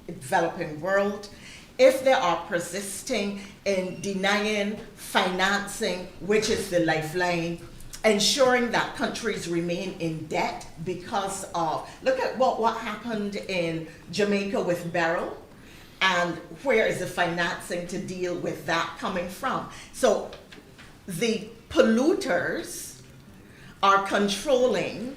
developing world, if they are persisting in denying financing, which is the lifeline, ensuring that countries remain in debt because of, look at what happened in Jamaica with Beryl, and where is the financing to deal with that coming from? So the polluters are controlling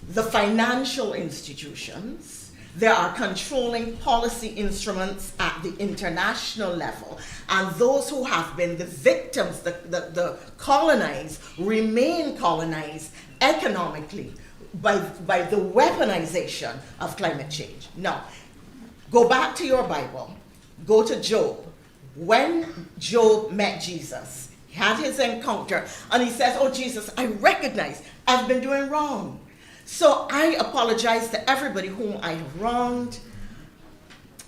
the financial institutions. They are controlling policy instruments at the international level. And those who have been the victims, the colonized, remain colonized economically by the weaponization of climate change. Now, go back to your Bible. Go to Job. When Job met Jesus, he had his encounter, and he says, oh, Jesus, I recognize I've been doing wrong. So I apologize to everybody whom I have wronged.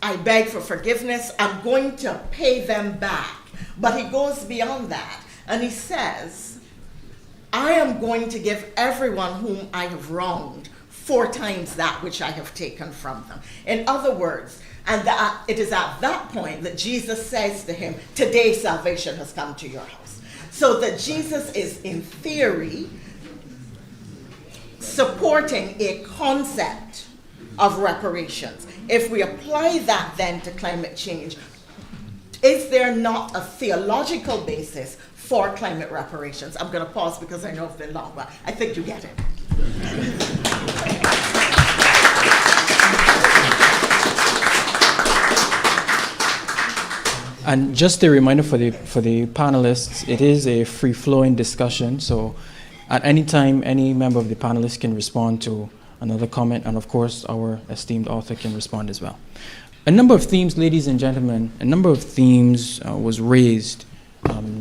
I beg for forgiveness. I'm going to pay them back. But he goes beyond that, and he says, I am going to give everyone whom I have wronged 4 times that which I have taken from them. In other words, and it is at that point that Jesus says to him, today salvation has come to your house. So that Jesus is, in theory, supporting a concept of reparations. If we apply that then to climate change, is there not a theological basis for climate reparations? I'm going to pause because I know it's been long, but I think you get it. And just a reminder for the panelists, it is a free-flowing discussion, so at any time, any member of the panelists can respond to another comment, and of course, our esteemed author can respond as well. A number of themes, ladies and gentlemen, was raised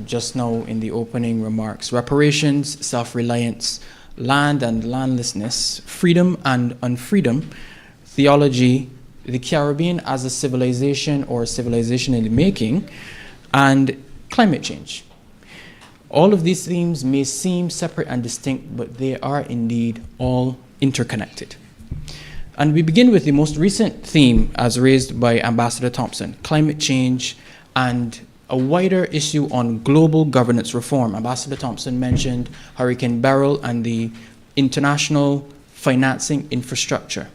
just now in the opening remarks. Reparations, self-reliance, land and landlessness, freedom and unfreedom, theology, the Caribbean as a civilization or civilization in the making, and climate change. All of these themes may seem separate and distinct, but they are indeed all interconnected. And we begin with the most recent theme as raised by Ambassador Thompson, climate change and a wider issue on global governance reform. Ambassador Thompson mentioned Hurricane Beryl and the international financing infrastructure,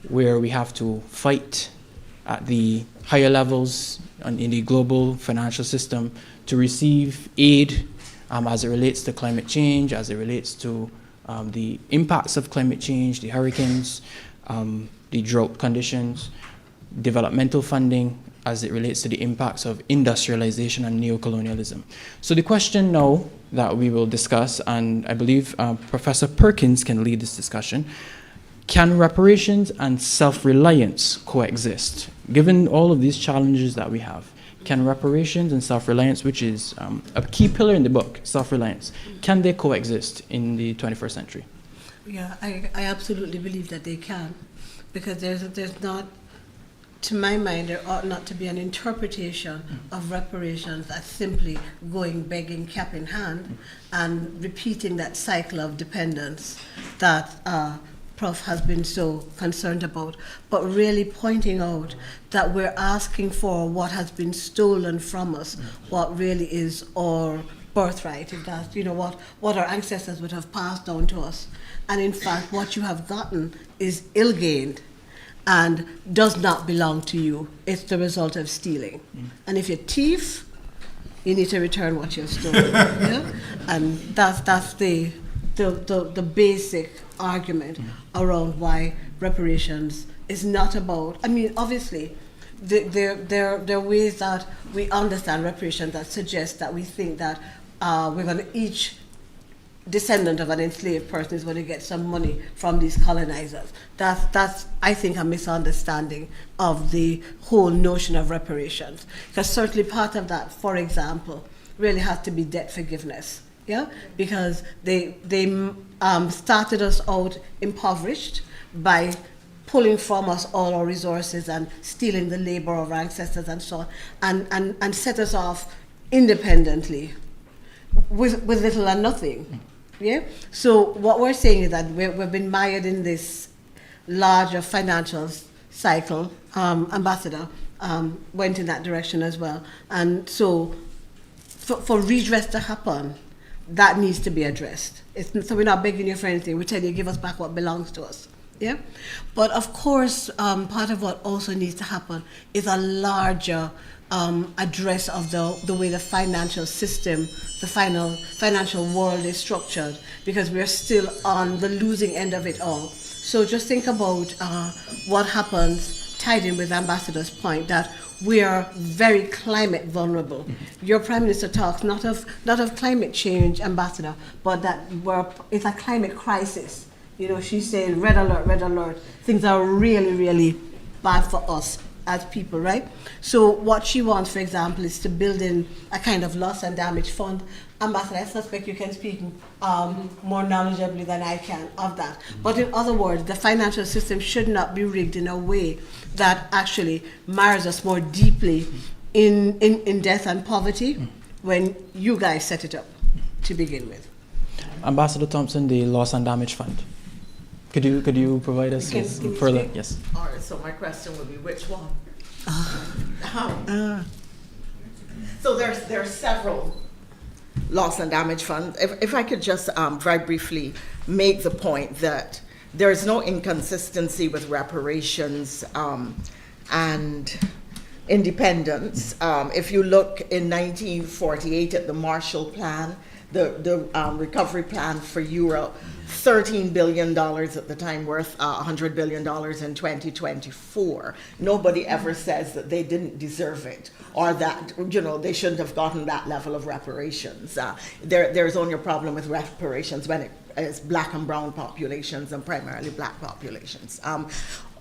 where we have to fight at the higher levels in the global financial system to receive aid as it relates to climate change, as it relates to the impacts of climate change, the hurricanes, the drought conditions, developmental funding, as it relates to the impacts of industrialization and neocolonialism. So the question now that we will discuss, and I believe Professor Perkins can lead this discussion, can reparations and self-reliance coexist? Given all of these challenges that we have, can reparations and self-reliance, which is a key pillar in the book, self-reliance, can they coexist in the 21st century? Yeah, I absolutely believe that they can, because there's not, to my mind, there ought not to be an interpretation of reparations as simply going begging cap in hand and repeating that cycle of dependence that Prof has been so concerned about, but really pointing out that we're asking for what has been stolen from us, what really is our birthright, if that's, what our ancestors would have passed down to us. And in fact, what you have gotten is ill-gained and does not belong to you. It's the result of stealing. And if you're a thief, you need to return what you've stolen. Yeah? And that's the basic argument around why reparations is not about, obviously, there are ways that we understand reparations that suggest that we think that we're going to, each descendant of an enslaved person is going to get some money from these colonizers. That's I think, a misunderstanding of the whole notion of reparations. Because certainly part of that, for example, really has to be debt forgiveness. Yeah, because they started us out impoverished by pulling from us all our resources and stealing the labor of our ancestors and so on, and set us off independently with little and nothing. Yeah. So what we're saying is that we've been mired in this larger financial cycle. Ambassador went in that direction as well, and so for redress to happen, that needs to be addressed. So we're not begging you for anything. We tell you, give us back what belongs to us. Yeah? But of course, part of what also needs to happen is a larger address of the way the financial system, the financial world is structured, because we're still on the losing end of it all. So just think about what happens, tied in with Ambassador's point, that we are very climate vulnerable. Your Prime Minister talks not of climate change, Ambassador, but that it's a climate crisis. You know, she's saying red alert, red alert. Things are really, really bad for us as people, right? So what she wants, for example, is to build in a kind of loss and damage fund. Ambassador, I suspect you can speak more knowledgeably than I can of that. But in other words, the financial system should not be rigged in a way that actually mires us more deeply in death and poverty when you guys set it up to begin with. Ambassador Thompson, the Loss and Damage Fund. Could you provide us with further? Speak? Yes. All right, so my question would be, which one? So there are several loss and damage funds. If I could just very briefly make the point that there is no inconsistency with reparations and independence. If you look in 1948 at the Marshall Plan, the recovery plan for Europe, $13 billion at the time, worth $100 billion in 2024. Nobody ever says that they didn't deserve it, or that, you know, they shouldn't have gotten that level of reparations. There's only a problem with reparations when it is black and brown populations, and primarily black populations.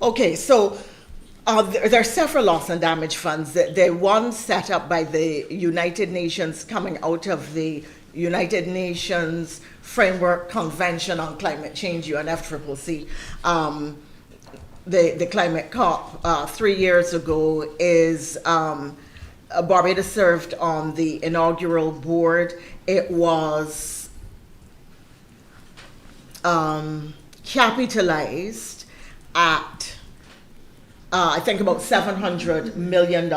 Okay, so there are several loss and damage funds. The one set up by the United Nations, coming out of the United Nations Framework Convention on Climate Change, UNFCCC, the climate COP 3 years ago, is Barbados served on the inaugural board. It was capitalized at I think about $700 million.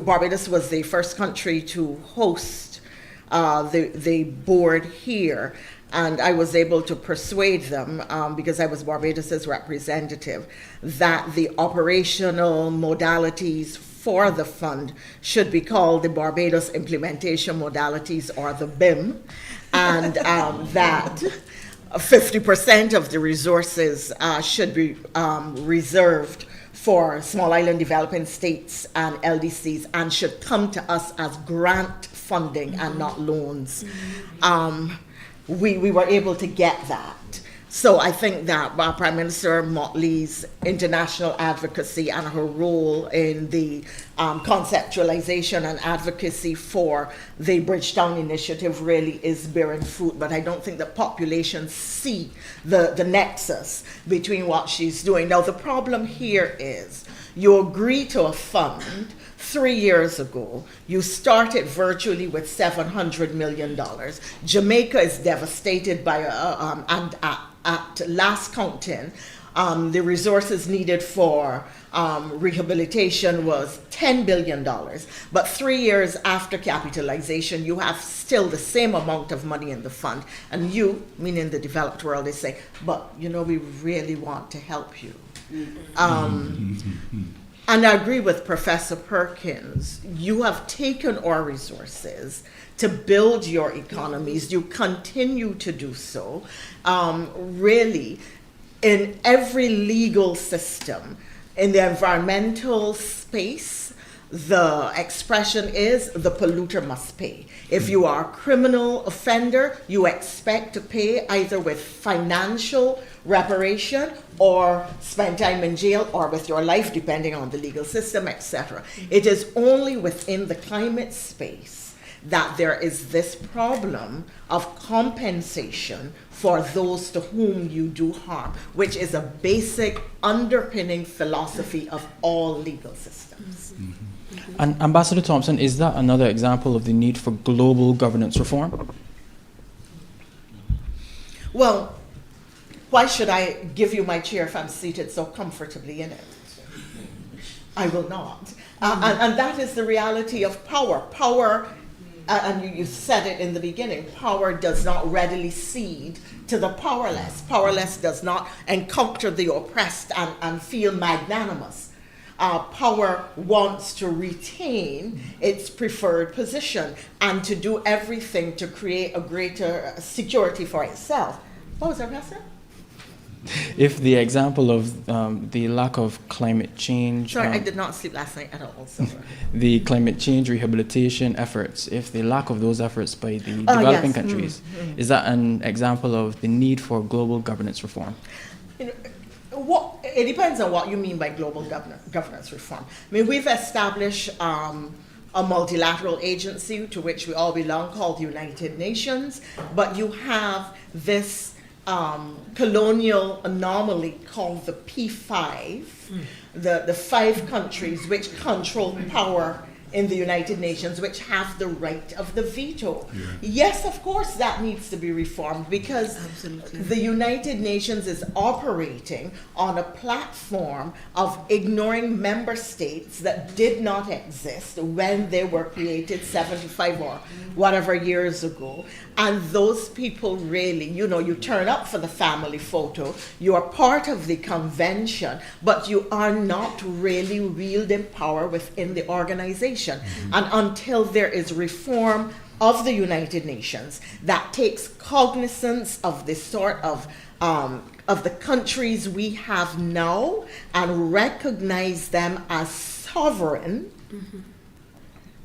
Barbados was the first country to host the board here, and I was able to persuade them, because I was Barbados's representative, that the operational modalities for the fund should be called the Barbados Implementation Modalities, or the BIM, and that 50% of the resources should be reserved for small island developing states and LDCs, and should come to us as grant funding and not loans. We were able to get that. So I think that Prime Minister Motley's international advocacy and her role in the conceptualization and advocacy for the Bridgetown Initiative really is bearing fruit. But I don't think that populations see the nexus between what she's doing. Now, the problem here is you agree to a fund 3 years ago. You started virtually with $700 million. Jamaica is devastated by, and at last counting, the resources needed for rehabilitation was $10 billion. But 3 years after capitalization, you have still the same amount of money in the fund. And you, meaning the developed world, is saying, but you know, we really want to help you. And I agree with Professor Perkins. You have taken our resources to build your economies. You continue to do so. Really, in every legal system, in the environmental space, the expression is the polluter must pay. If you are a criminal offender, you expect to pay either with financial reparation or spend time in jail, or with your life, depending on the legal system, etc. It is only within the climate space that there is this problem of compensation for those to whom you do harm, which is a basic underpinning philosophy of all legal systems. And Ambassador Thompson, is that another example of the need for global governance reform? Well, why should I give you my chair if I'm seated so comfortably in it? I will not. And that is the reality of power. Power and you said it in the beginning, power does not readily cede to the powerless. Powerless does not encounter the oppressed and feel magnanimous. Power wants to retain its preferred position and to do everything to create a greater security for itself. What was that, Pastor? If the example of the lack of climate change, Sorry, I did not sleep last night at all. So. the climate change rehabilitation efforts, if the lack of those efforts by the developing countries, is that an example of the need for global governance reform? You know, it depends on what you mean by global governance reform. I mean, we've established a multilateral agency to which we all belong called the United Nations, but you have this colonial anomaly called the P5, the 5 countries which control power in the United Nations, which have the right of the veto. Yeah. Yes, of course, that needs to be reformed because the United Nations is operating on a platform of ignoring member states that did not exist when they were created 75 or whatever years ago. And those people really, you know, you turn up for the family photo, you are part of the convention, but you are not really wielding power within the organization. And until there is reform of the United Nations that takes cognizance of the sort of the countries we have now and recognize them as sovereign,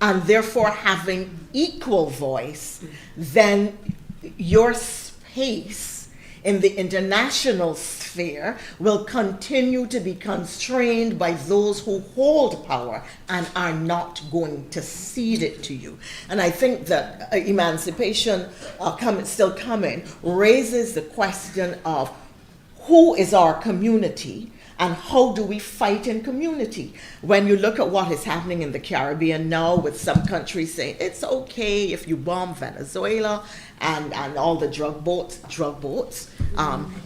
and therefore having equal voice, then your space in the international sphere will continue to be constrained by those who hold power and are not going to cede it to you. And I think that Emancipation Still Comin raises the question of who is our community and how do we fight in community? When you look at what is happening in the Caribbean now, with some countries saying it's okay if you bomb Venezuela and all the drug boats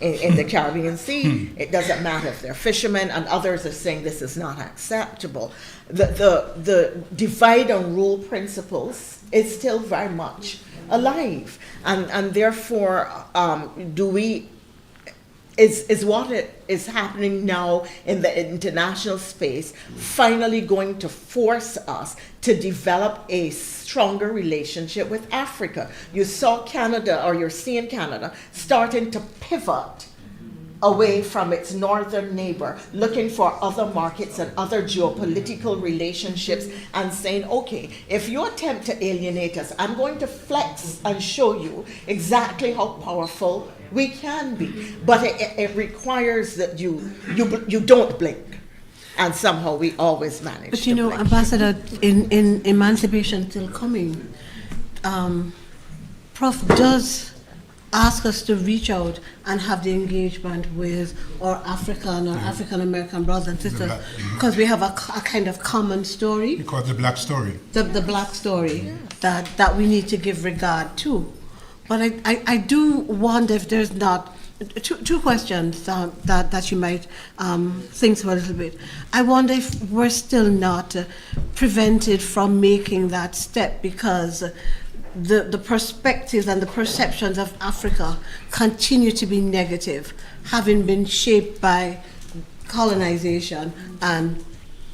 in the Caribbean Sea, it doesn't matter if they're fishermen, and others are saying this is not acceptable. The divide and rule principles is still very much alive, and therefore is what is happening now in the international space finally going to force us to develop a stronger relationship with Africa? You saw Canada, or you're seeing Canada, starting to pivot away from its northern neighbor, looking for other markets and other geopolitical relationships, and saying, okay, if you attempt to alienate us, I'm going to flex and show you exactly how powerful we can be. But it requires that you don't blink. And somehow we always manage. But you know, blink. Ambassador, in Emancipation Still Comin, Prof does ask us to reach out and have the engagement with our African or African American brothers and sisters, because we have a kind of common story. Because the black story. The black story that we need to give regard to. But I do wonder if there's not two questions that you might think for a little bit. I wonder if we're still not prevented from making that step because the perspectives and the perceptions of Africa continue to be negative, having been shaped by colonization and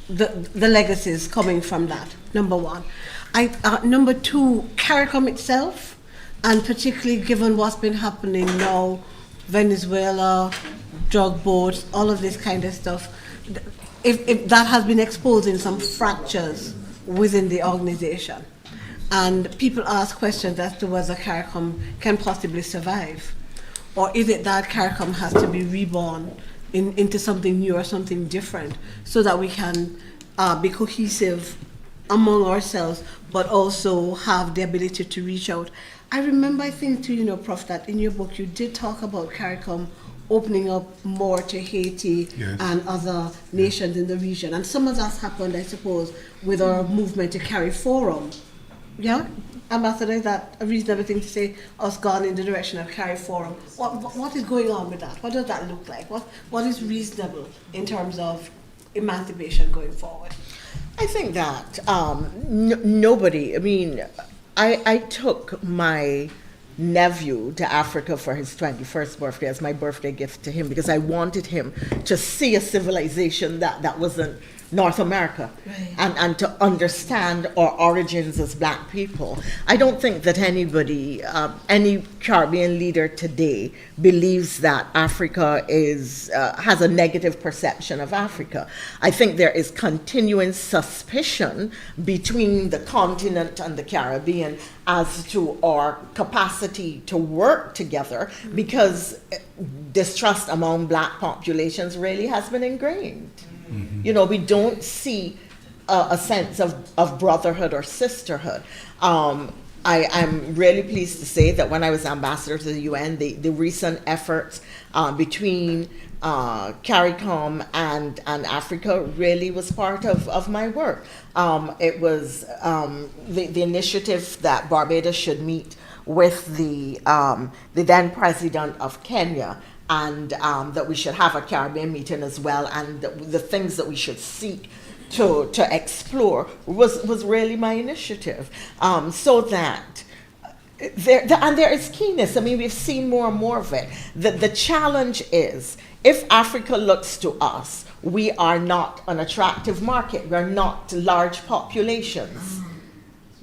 the legacies coming from that, number one. Number two, CARICOM itself, and particularly given what's been happening now, Venezuela, drug boats, all of this kind of stuff, if that has been exposing some fractures within the organization. And people ask questions as to whether CARICOM can possibly survive. Or is it that CARICOM has to be reborn into something new or something different so that we can be cohesive among ourselves, but also have the ability to reach out. I remember, I think too, you know, Prof, that in your book you did talk about CARICOM opening up more to Haiti and other nations in the region. And some of that's happened, I suppose, with our movement to carry forum. Yeah? Ambassador, is that a reasonable thing to say, us gone in the direction of carry forum? What is going on with that? What does that look like? What is reasonable in terms of emancipation going forward? I think that nobody, I mean, I took my nephew to Africa for his 21st birthday as my birthday gift to him because I wanted him to see a civilization that wasn't North America, Right. and to understand our origins as black people. I don't think that anybody, any Caribbean leader today believes that Africa is, has a negative perception of Africa. I think there is continuing suspicion between the continent and the Caribbean as to our capacity to work together because distrust among black populations really has been ingrained. You know, we don't see a sense of brotherhood or sisterhood. I'm really pleased to say that when I was ambassador to the UN, the recent efforts between CARICOM and Africa really was part of my work. It was the initiative that Barbados should meet with the then president of Kenya, and that we should have a Caribbean meeting as well, and the things that we should seek to explore was really my initiative, so that there is keenness. I mean, we've seen more and more of it. The challenge is, if Africa looks to us, we are not an attractive market. We're not large populations.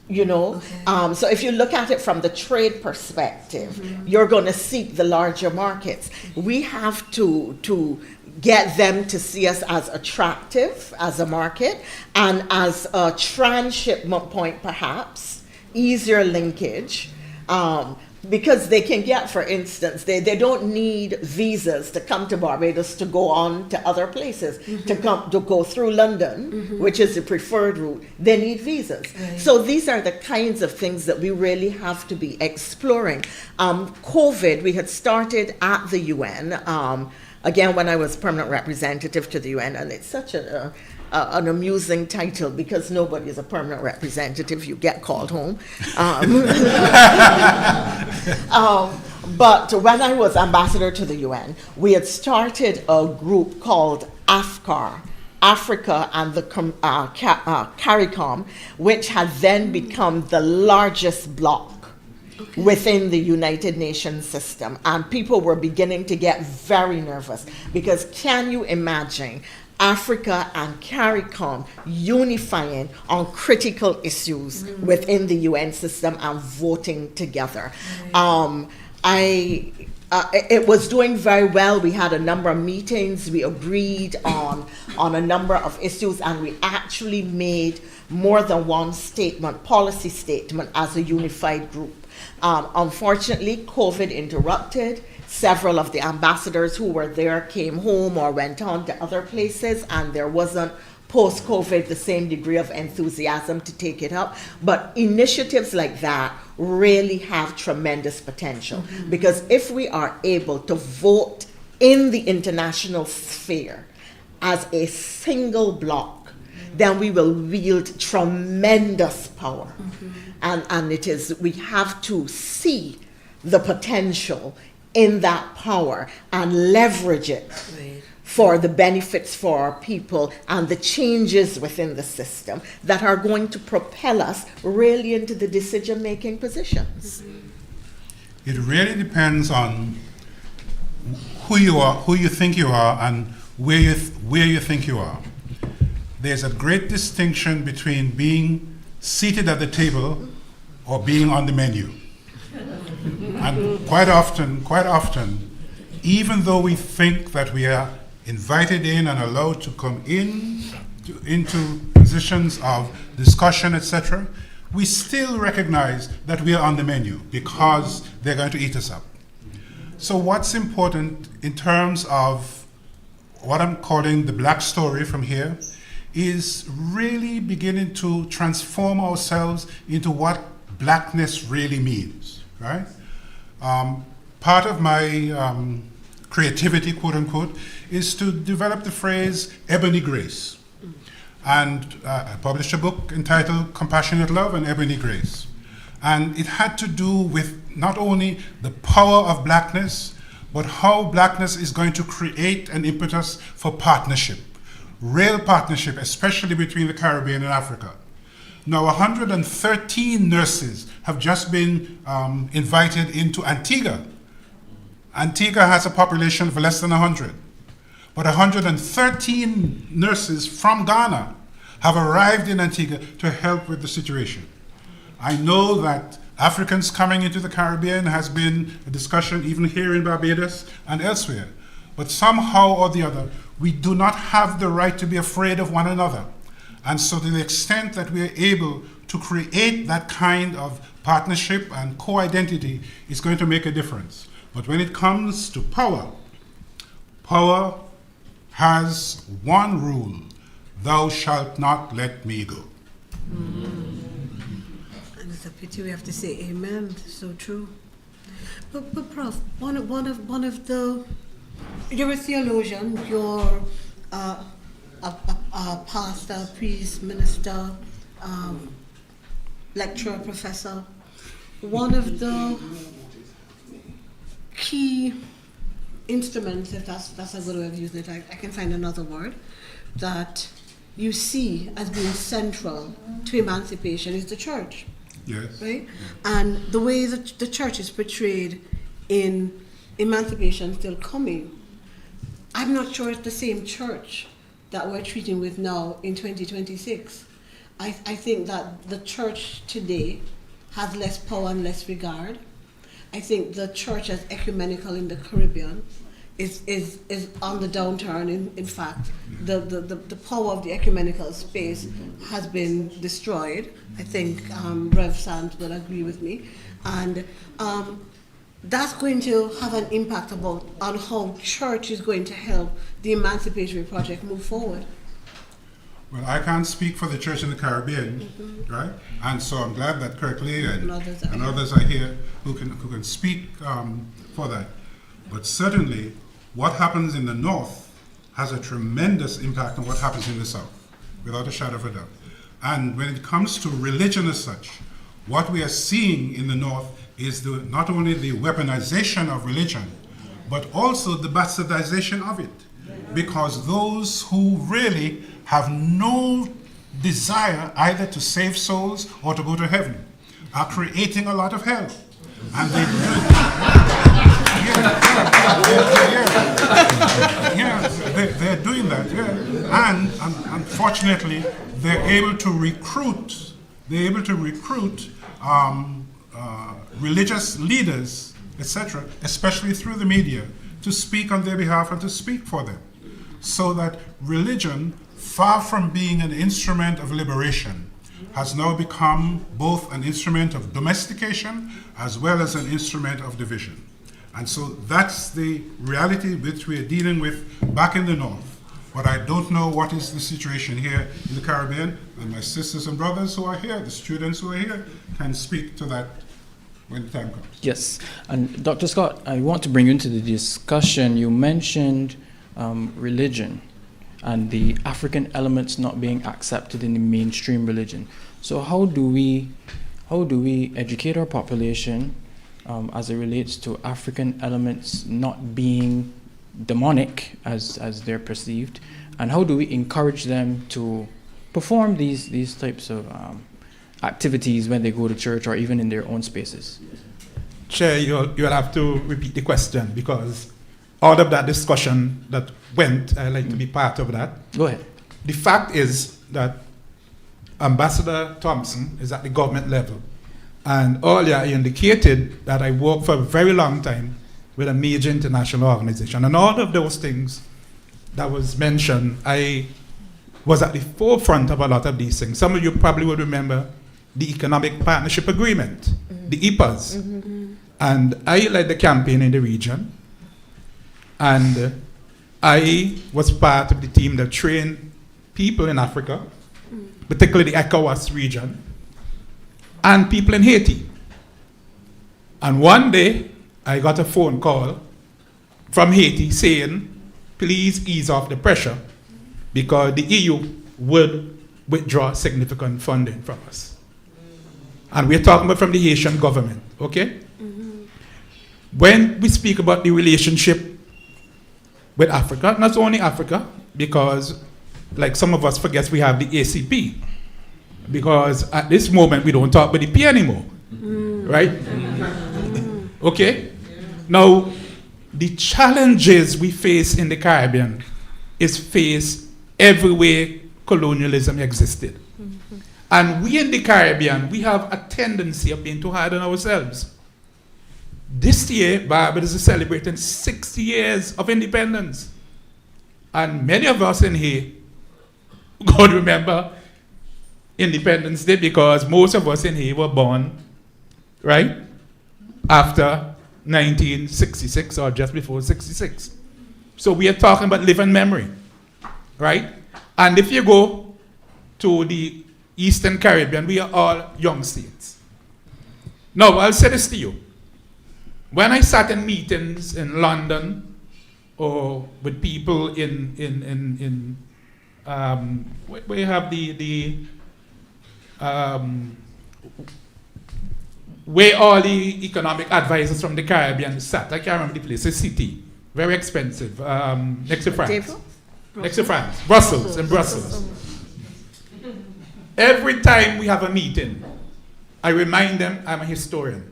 You know, Okay. So if you look at it from the trade perspective, you're going to seek the larger markets. We have to get them to see us as attractive as a market and as a transshipment point, perhaps easier linkage. Because they can get, for instance, they don't need visas to come to Barbados to go on to other places, to go through London, which is the preferred route. They need visas. Right. So these are the kinds of things that we really have to be exploring. COVID, we had started at the UN, again, when I was permanent representative to the UN, and it's such an amusing title because nobody is a permanent representative. You get called home. But when I was ambassador to the UN, we had started a group called AFCAR, Africa and the CARICOM, which had then become the largest bloc within the United Nations system. And people were beginning to get very nervous because can you imagine Africa and CARICOM unifying on critical issues within the UN system and voting together? It was doing very well. We had a number of meetings. We agreed on a number of issues, and we actually made more than one statement, policy statement, as a unified group. Unfortunately, COVID interrupted. Several of the ambassadors who were there came home or went on to other places, and there wasn't post-COVID the same degree of enthusiasm to take it up. But initiatives like that really have tremendous potential, because if we are able to vote in the international sphere as a single bloc, then we will wield tremendous power. And it is, we have to see the potential in that power and leverage it Right. for the benefits for our people and the changes within the system that are going to propel us really into the decision-making positions. It really depends on who you are, who you think you are, and where you think you are. There's a great distinction between being seated at the table or being on the menu. And quite often, even though we think that we are invited in and allowed to come into positions of discussion, etc., we still recognize that we are on the menu because they're going to eat us up. So what's important in terms of what I'm calling the black story from here is really beginning to transform ourselves into what blackness really means, right? Part of my creativity, quote unquote, is to develop the phrase ebony grace. And I published a book entitled Compassionate Love and Ebony Grace. And it had to do with not only the power of blackness, but how blackness is going to create an impetus for partnership, real partnership, especially between the Caribbean and Africa. Now, 113 nurses have just been invited into Antigua. Antigua has a population of less than 100. But 113 nurses from Ghana have arrived in Antigua to help with the situation. I know that Africans coming into the Caribbean has been a discussion even here in Barbados and elsewhere. But somehow or the other, we do not have the right to be afraid of one another. And so to the extent that we are able to create that kind of partnership and co-identity is going to make a difference. But when it comes to power, power has one rule: thou shalt not let me go. And it's a pity we have to say amen. So true. But Prof, one of the, you're a theologian, you're a pastor, priest, minister, lecturer, professor. One of the key instruments, if that's a good way of using it, I can find another word, that you see as being central to emancipation is the church. Yes. Right? And the way that the church is portrayed in Emancipation Still Comin, I'm not sure it's the same church that we're treating with now in 2026. I think that the church today has less power and less regard. I think the church as ecumenical in the Caribbean is on the downturn. In fact, the power of the ecumenical space has been destroyed. I think Rev. Sands will agree with me. And that's going to have an impact on how church is going to help the Emancipatory Project move forward. Well, I can't speak for the church in the Caribbean, right? And so I'm glad that Kirkley and others are here who can speak for that. But certainly, what happens in the North has a tremendous impact on what happens in the South, without a shadow of a doubt. And when it comes to religion as such, what we are seeing in the North is not only the weaponization of religion, but also the bastardization of it. Because those who really have no desire either to save souls or to go to heaven are creating a lot of hell. And they they're doing that, And unfortunately, they're able to recruit religious leaders, etc., especially through the media, to speak on their behalf and to speak for them. So that religion, far from being an instrument of liberation, has now become both an instrument of domestication as well as an instrument of division. And so that's the reality which we are dealing with back in the North. But I don't know what is the situation here in the Caribbean, and my sisters and brothers who are here, the students who are here, can speak to that when the time comes. Yes, and Dr. Scott, I want to bring you into the discussion. You mentioned religion and the African elements not being accepted in the mainstream religion. So how do we educate our population as it relates to African elements not being demonic as they're perceived, and how do we encourage them to perform these types of activities when they go to church or even in their own spaces? Chair, you'll have to repeat the question, because all of that discussion that went, I'd like to be part of that. Go ahead. The fact is that Ambassador Thompson is at the government level. And earlier I indicated that I worked for a very long time with a major international organization. And all of those things that was mentioned, I was at the forefront of a lot of these things. Some of you probably would remember the Economic Partnership Agreement, the EPAs. And I led the campaign in the region. And I was part of the team that trained people in Africa, particularly the ECOWAS region, and people in Haiti. And one day, I got a phone call from Haiti saying, please ease off the pressure because the EU would withdraw significant funding from us. And we're talking about from the Haitian government, okay? When we speak about the relationship with Africa, not only Africa, because like some of us forget we have the ACP, because at this moment we don't talk with the P anymore, right? Okay? Now, the challenges we face in the Caribbean is faced everywhere colonialism existed. And we in the Caribbean, we have a tendency of being too hard on ourselves. This year, Barbados is celebrating 60 years of independence. And many of us in here, God remember Independence Day, because most of us in here were born, right, after 1966 or just before 66. So we are talking about living memory, right? And if you go to the Eastern Caribbean, we are all young states. Now, I'll say this to you. When I sat in meetings in London or with people where you have where all the economic advisors from the Caribbean sat. I can't remember the place. It's city. Very expensive. Next to France. Next to France. Brussels. In Brussels. Every time we have a meeting, I remind them I'm a historian.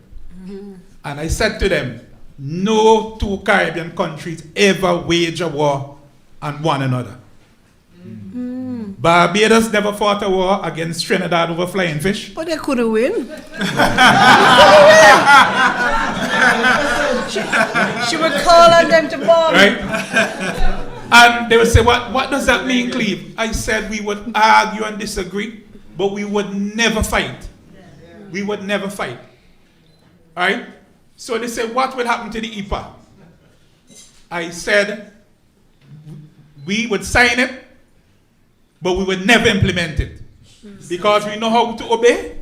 And I said to them, no two Caribbean countries ever wage a war on one another. Barbados never fought a war against Trinidad over flying fish. But they couldn't win. she would call on them to bomb. Right? And they would say, what does that mean, Cleve? I said we would argue and disagree, but we would never fight. We would never fight. All right? So they said, what will happen to the EPA? I said, we would sign it, but we would never implement it. Because we know how to obey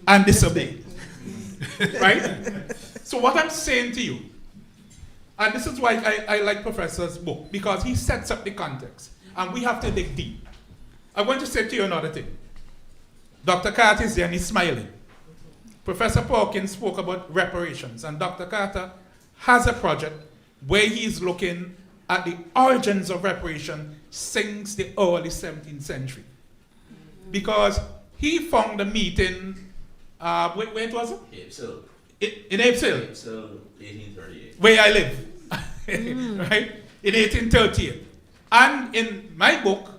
and disobey. Right? So what I'm saying to you, and this is why I like Professor's book, because he sets up the context, and we have to dig deep. I want to say to you another thing. Dr. Carter is there and he's smiling. Professor Porkins spoke about reparations, and Dr. Carter has a project where he's looking at the origins of reparation since the early 17th century. Because he found a meeting, where was it? Apeshill. In Apeshill. Apeshill, 1838. Where I live, right? In 1838. And in my book,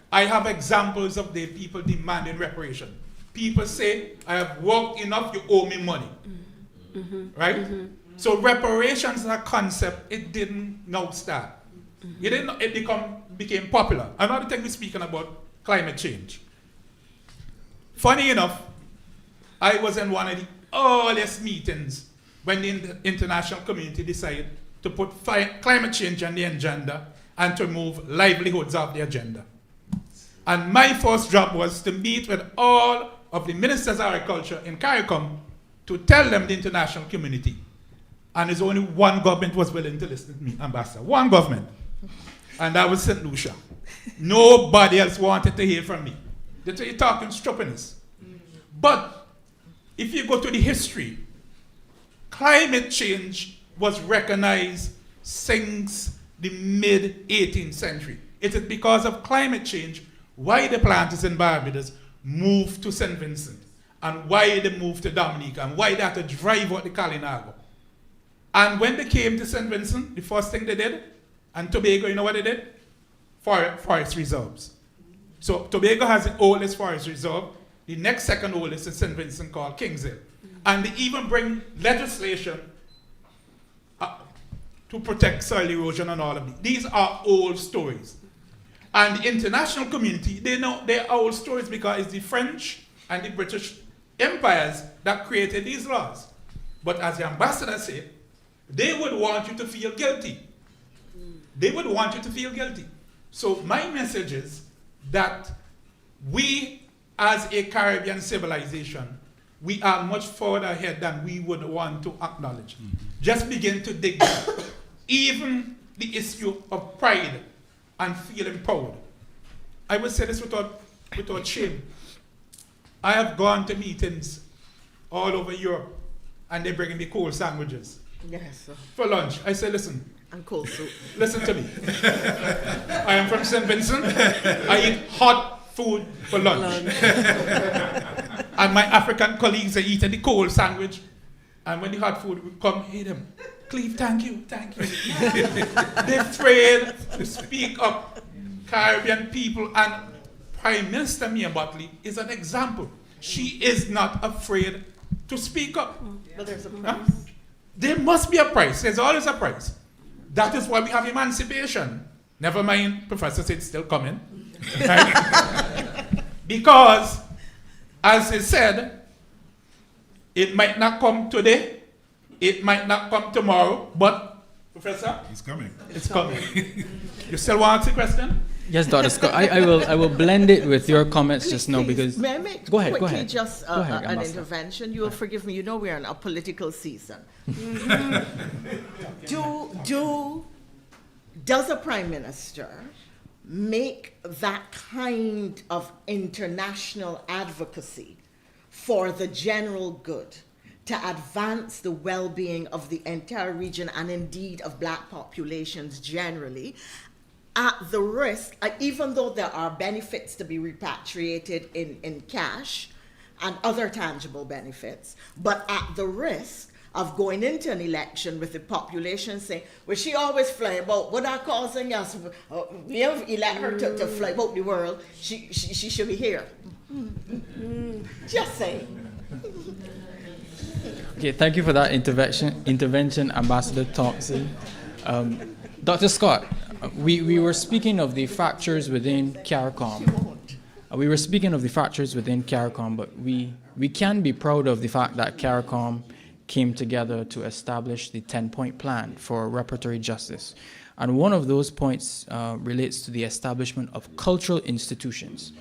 I have examples of the people demanding reparation. People say, I have worked enough, you owe me money. Right? So reparations as a concept, it didn't now start. It became popular. Another thing we're speaking about, climate change. Funny enough, I was in one of the earliest meetings when the international community decided to put climate change on the agenda and to move livelihoods off the agenda. And my first job was to meet with all of the ministers of agriculture in CARICOM to tell them the international community. And there's only one government was willing to listen to me, Ambassador. One government. And that was St. Lucia. Nobody else wanted to hear from me. They say you're talking stupidness. But if you go to the history, climate change was recognized since the mid-18th century. It is because of climate change why the planters in Barbados moved to St. Vincent, and why they moved to Dominica, and why they had to drive out the Kalinago. And when they came to St. Vincent, the first thing they did, and Tobago, you know what they did? Forest reserves. So Tobago has the oldest forest reserve. The next second oldest is St. Vincent, called Kingshill. And they even bring legislation to protect soil erosion and all of these. These are old stories. And the international community, they know they're old stories because it's the French and the British empires that created these laws. But as the ambassador said, they would want you to feel guilty. They would want you to feel guilty. So my message is that we, as a Caribbean civilization, we are much further ahead than we would want to acknowledge. Just begin to dig deep. Even the issue of pride and feeling proud. I will say this without shame. I have gone to meetings all over Europe, and they bring me cold sandwiches. Yes, sir. For lunch. I say, listen. And cold soup. Listen to me. I am from St. Vincent. I eat hot food for lunch. And my African colleagues are eating the cold sandwich. And when the hot food would come, hit them. Cleve, thank you. They're afraid to speak up. Caribbean people, and Prime Minister Mia Butley is an example. She is not afraid to speak up. But there's a price. Huh? There must be a price. There's always a price. That is why we have emancipation. Never mind, Professor said it's still coming. Right? Because, as he said, it might not come today, it might not come tomorrow, but, Professor? He's coming. It's coming. You still want to ask a question? Yes, Dr. Scott. I will blend it with your comments just now Please, because. may I make Go ahead. quickly just Go ahead, an Ambassador. intervention? You will forgive me. You know we're in a political season. Does a prime minister make that kind of international advocacy for the general good to advance the well-being of the entire region and indeed of black populations generally, at the risk, even though there are benefits to be repatriated in cash and other tangible benefits, but at the risk of going into an election with the population saying, well, she always fly about, what are causing us? We have elect her to fly about the world. She should be here. Just saying. Okay, thank you for that intervention, Ambassador Thompson. Dr. Scott, we were speaking of the fractures within CARICOM. We were speaking of the fractures within CARICOM, but we can be proud of the fact that CARICOM came together to establish the 10-point plan for reparatory justice. And one of those points relates to the establishment of cultural institutions.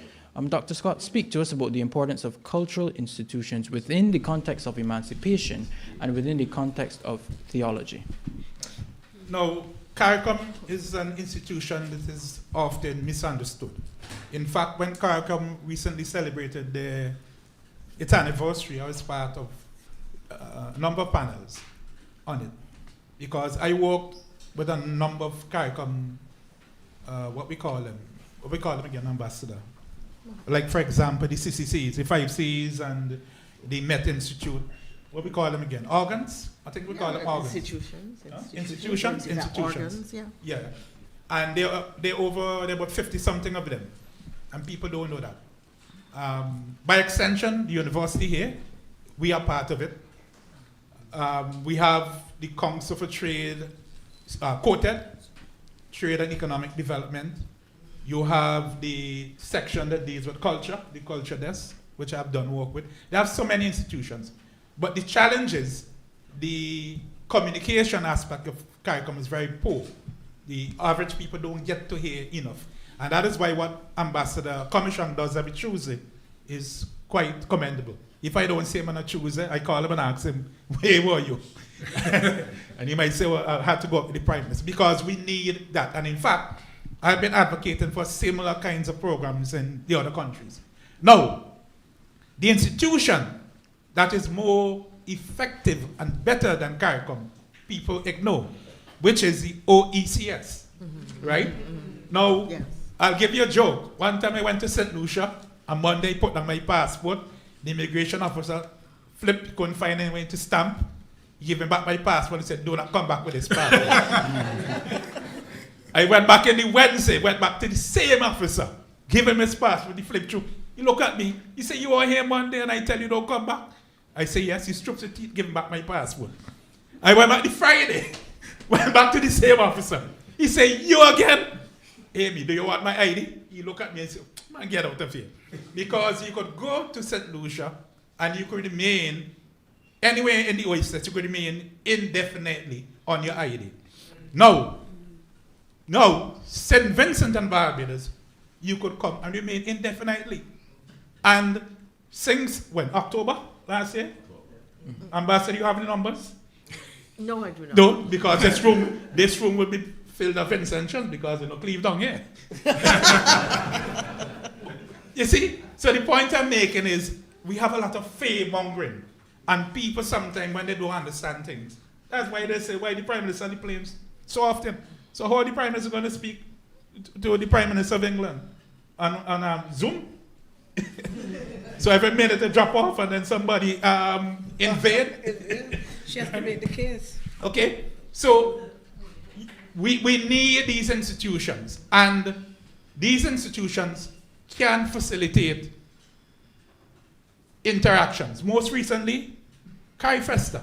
Dr. Scott, speak to us about the importance of cultural institutions within the context of emancipation and within the context of theology. Now, CARICOM is an institution that is often misunderstood. In fact, when CARICOM recently celebrated its anniversary, I was part of a number of panels on it, because I worked with a number of CARICOM, what we call them again, Ambassador. Like, for example, the CCCs, the 5 Cs, and the Met Institute. What we call them again? Organs? I think we call them organs. Institutions. Huh? Institutions. Organs, yeah. Yeah. And there are about 50-something of them. And people don't know that. By extension, the university here, we are part of it. We have the Council for Trade, Kortright, Trade and Economic Development. You have the section that deals with culture, the culture desk, which I've done work with. They have so many institutions. But the challenge is the communication aspect of CARICOM is very poor. The average people don't get to hear enough. And that is why what Ambassador Commission does every Tuesday is quite commendable. If I don't see him on a Tuesday, I call him and ask him, where were you? And he might say, well, I had to go up with the Prime Minister, because we need that. And in fact, I've been advocating for similar kinds of programs in the other countries. Now, the institution that is more effective and better than CARICOM, people ignore, which is the OECS, right? Now, yes. I'll give you a joke. One time I went to St. Lucia, on Monday, put on my passport. The immigration officer flipped, couldn't find any way to stamp. He gave me back my passport and said, do not come back with this passport. I went back in the Wednesday, went back to the same officer, gave him his passport, he flipped through. He looked at me, he said, you are here Monday and I tell you don't come back? I say, yes. He strips his teeth, give him back my passport. I went back the Friday, went back to the same officer. He said, you again? Amy, do you want my ID? He looked at me and said, man, get out of here. Because you could go to St. Lucia and you could remain anywhere in the OECS, you could remain indefinitely on your ID. Now, St. Vincent and Barbados, you could come and remain indefinitely. And since when? October last year? Ambassador, you have the numbers? No, I do not. No, because this room will be filled of Vincentians because Cleve down here. You see? So the point I'm making is we have a lot of fear-mongering. And people sometimes, when they don't understand things, that's why they say, why the Prime Minister on the planes so often. So how are the Prime Minister going to speak to the Prime Minister of England? on Zoom. So every minute they drop off and then somebody invade. She has to make the case. Okay, so we need these institutions, and these institutions can facilitate interactions. Most recently, CARIFESTA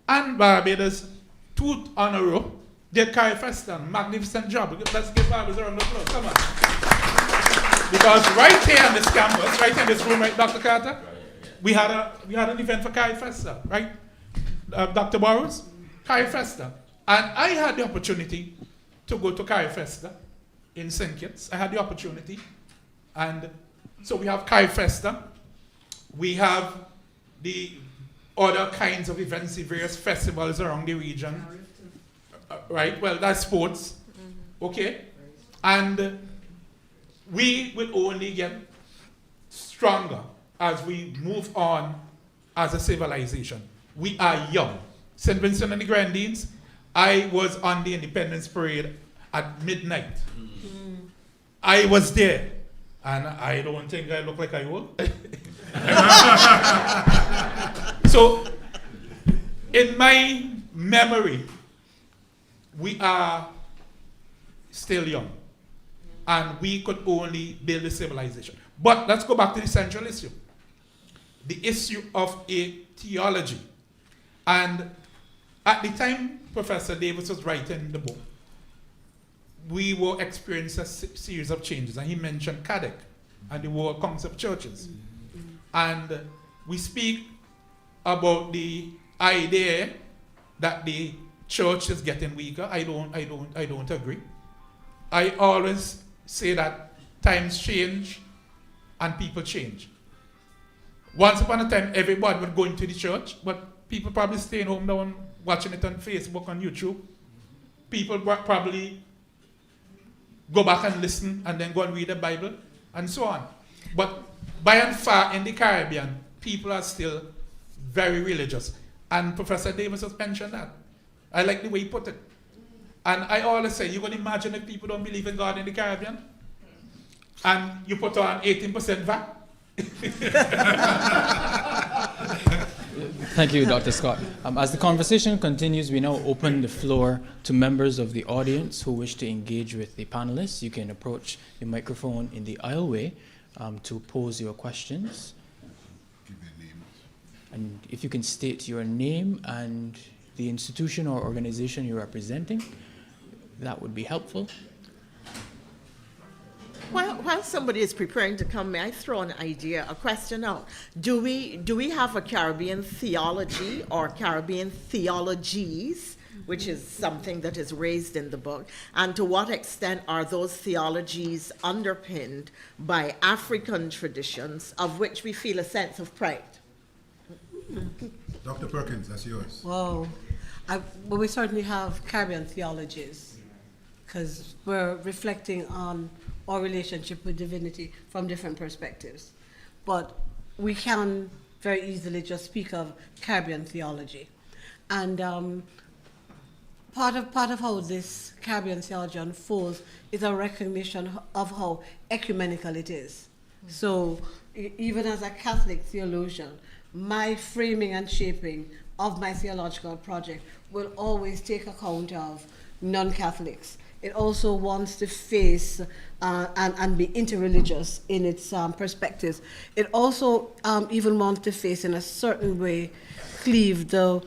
and Barbados, two on a row, did CARIFESTA. Magnificent job. Let's give Barbados a round of applause. Come on. Because right here on this campus, right here in this room, right, Dr. Carter, we had an event for CARIFESTA, right? Dr. Burrows, CARIFESTA. And I had the opportunity to go to CARIFESTA in St. Kitts. I had the opportunity. And so we have CARIFESTA. We have the other kinds of events, the various festivals around the region. Right? Well, that's sports. Okay? And we will only get stronger as we move on as a civilization. We are young. St. Vincent and the Grenadines, I was on the Independence Parade at midnight. I was there, and I don't think I look like I will. So, in my memory, we are still young, and we could only build a civilization. But let's go back to the central issue. The issue of a theology. And at the time Professor Davis was writing the book, we were experiencing a series of changes. And he mentioned Cadec and the World Council of Churches. And we speak about the idea that the church is getting weaker. I don't agree. I always say that times change and people change. Once upon a time, everybody would go into the church, but people probably staying home now watching it on Facebook, on YouTube. People probably go back and listen and then go and read the Bible and so on. But by and far in the Caribbean, people are still very religious. And Professor Davis has mentioned that. I like the way he put it. And I always say, you can imagine if people don't believe in God in the Caribbean and you put on 18% VAT. Thank you, Dr. Scott. As the conversation continues, we now open the floor to members of the audience who wish to engage with the panelists. You can approach the microphone in the aisleway to pose your questions. Give your name. And if you can state your name and the institution or organization you're representing, that would be helpful. While somebody is preparing to come, may I throw an idea, a question out? Do we have a Caribbean theology or Caribbean theologies, which is something that is raised in the book? And to what extent are those theologies underpinned by African traditions of which we feel a sense of pride? Dr. Perkins, that's yours. Well, we certainly have Caribbean theologies because we're reflecting on our relationship with divinity from different perspectives. But we can very easily just speak of Caribbean theology. And part of how this Caribbean theology unfolds is a recognition of how ecumenical it is. So even as a Catholic theologian, my framing and shaping of my theological project will always take account of non-Catholics. It also wants to face and be interreligious in its perspectives. It also even wants to face, in a certain way, cleave the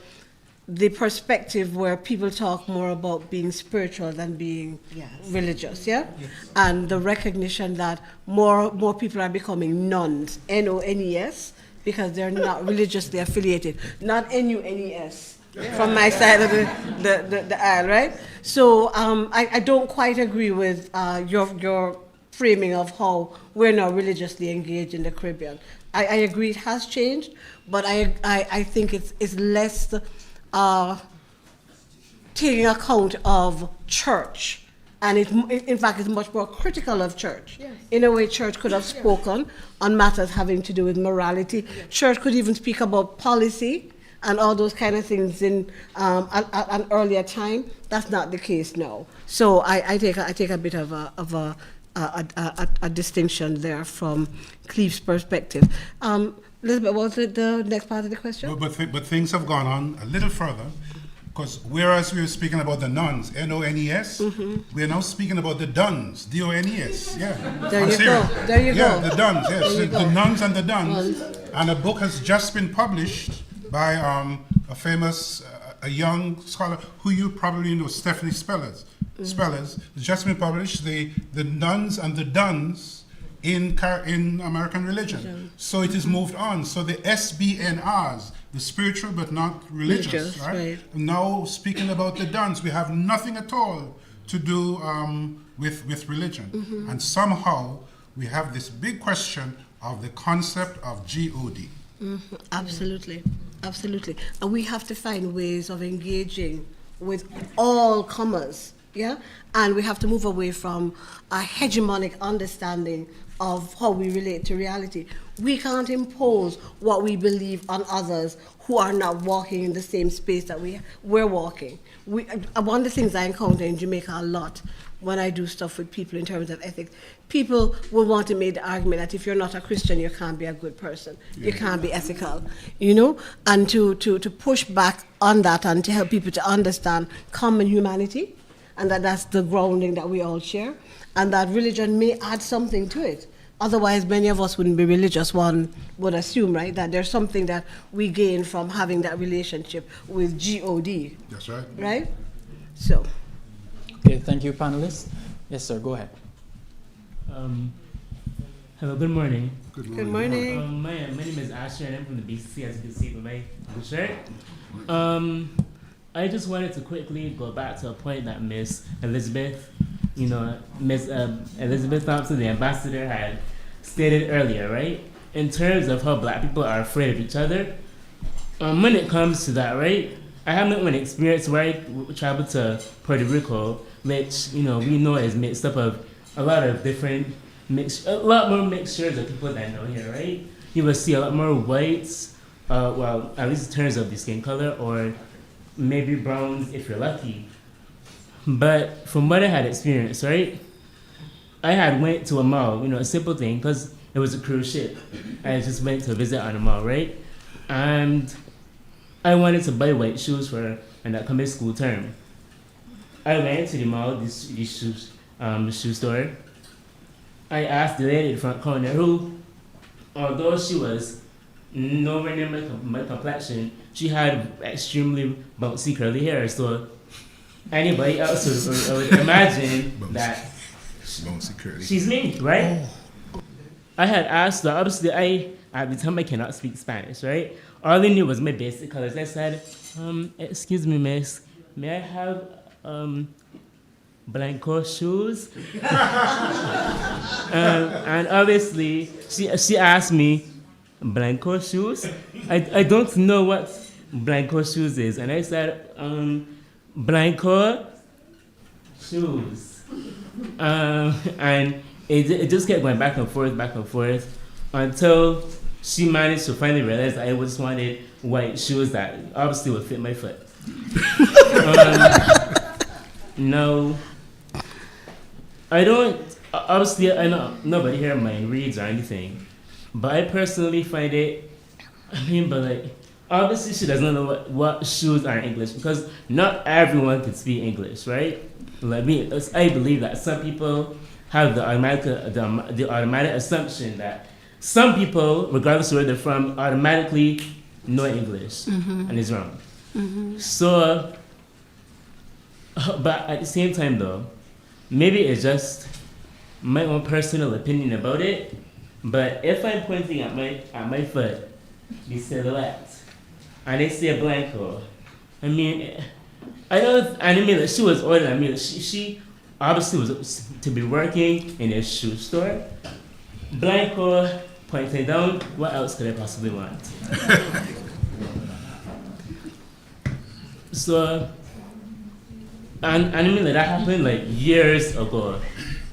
perspective where people talk more about being spiritual than being religious, yeah? Yes. And the recognition that more people are becoming nuns, N-O-N-E-S, because they're not religiously affiliated, not N-U-N-E-S. From my side of the aisle, right? So I don't quite agree with your framing of how we're now religiously engaged in the Caribbean. I agree it has changed, but I think it's less taking account of church. And in fact, it's much more critical of church. Yes. In a way, church could have spoken on matters having to do with morality. Yes. Church could even speak about policy and all those kind of things in at an earlier time. That's not the case now. So I take a bit of a a distinction there from Cleve's perspective. Elizabeth, what was the next part of the question? But things have gone on a little further, because whereas we were speaking about the nuns, N-O-N-E-S, we are now speaking about the duns, D-O-N-E-S. Yeah. There you go. There you go. Yeah, the duns, yes. The nuns and the duns. Nuns. And a book has just been published by a famous, a young scholar who you probably know, Stephanie Spellers. It's just been published, the nuns and the duns in American religion. So it is moved on. So the SBNRs, the spiritual but not religious, right? Now speaking about the duns, we have nothing at all to do with religion. And somehow we have this big question of the concept of God. Absolutely, absolutely. And we have to find ways of engaging with all comers, yeah? And we have to move away from a hegemonic understanding of how we relate to reality. We can't impose what we believe on others who are not walking in the same space that we're walking. One of the things I encounter in Jamaica a lot when I do stuff with people in terms of ethics, people will want to make the argument that if you're not a Christian, you can't be a good person. You can't be ethical, you know? And to push back on that and to help people to understand common humanity, and that's the grounding that we all share, and that religion may add something to it. Otherwise, many of us wouldn't be religious, one would assume, right? That there's something that we gain from having that relationship with God. That's right. Right? So. Okay, thank you, panelists. Yes, sir, go ahead. Hello, good morning. Good morning. Good morning. My name is Asher, and I'm from the BCC, as you can see from my shirt. I just wanted to quickly go back to a point that Miss Elizabeth Thompson, the ambassador, had stated earlier, right? In terms of how black people are afraid of each other. When it comes to that, right? I haven't an experience where I traveled to Puerto Rico, which, we know is mixed up of a lot of different a lot more mixtures of people that know here, right? You will see a lot more whites, at least in terms of the skin color, or maybe browns if you're lucky. But from what I had experienced, right, I had went to a mall, a simple thing, because it was a cruise ship. I just went to visit on a mall, right? And I wanted to buy white shoes for an upcoming school term. I went to the mall, the shoe store. I asked the lady in the front corner who, although she was nowhere near my complexion, she had extremely bouncy curly hair. So anybody else would imagine that she's me, right? I had asked her, obviously at the time I cannot speak Spanish, right? All I knew was my basic colors. I said, excuse me, miss, may I have blanco shoes? And obviously she asked me, blanco shoes? I don't know what blanco shoes is. And I said, blanco shoes. And it just kept going back and forth until she managed to finally realize that I just wanted white shoes that obviously would fit my foot. No, I don't, obviously I know nobody here mind reads or anything, but I personally find it, obviously she doesn't know what shoes are in English, because not everyone can speak English, right? Like me, I believe that some people have the automatic assumption that some people, regardless of where they're from, automatically know English, and it's wrong. So, but at the same time though, maybe it's just my own personal opinion about it, but if I'm pointing at my foot, the silhouette, and they say blanco, she was older. She obviously was to be working in a shoe store. Blanco pointing down, what else could I possibly want? So, that happened years ago.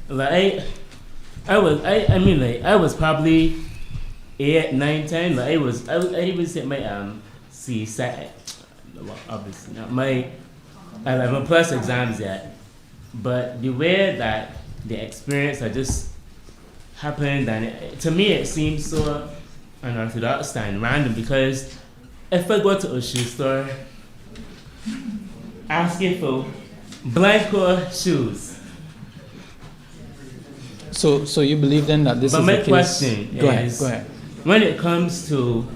I was probably 8, 9, 10. I even set my obviously not my 11+ exams yet. But the way that the experience that just happened, and to me it seems so unorthodox and random, because if I go to a shoe store asking for Blanco shoes. So you believe then that this But is my the case? question Go is, ahead. when it comes to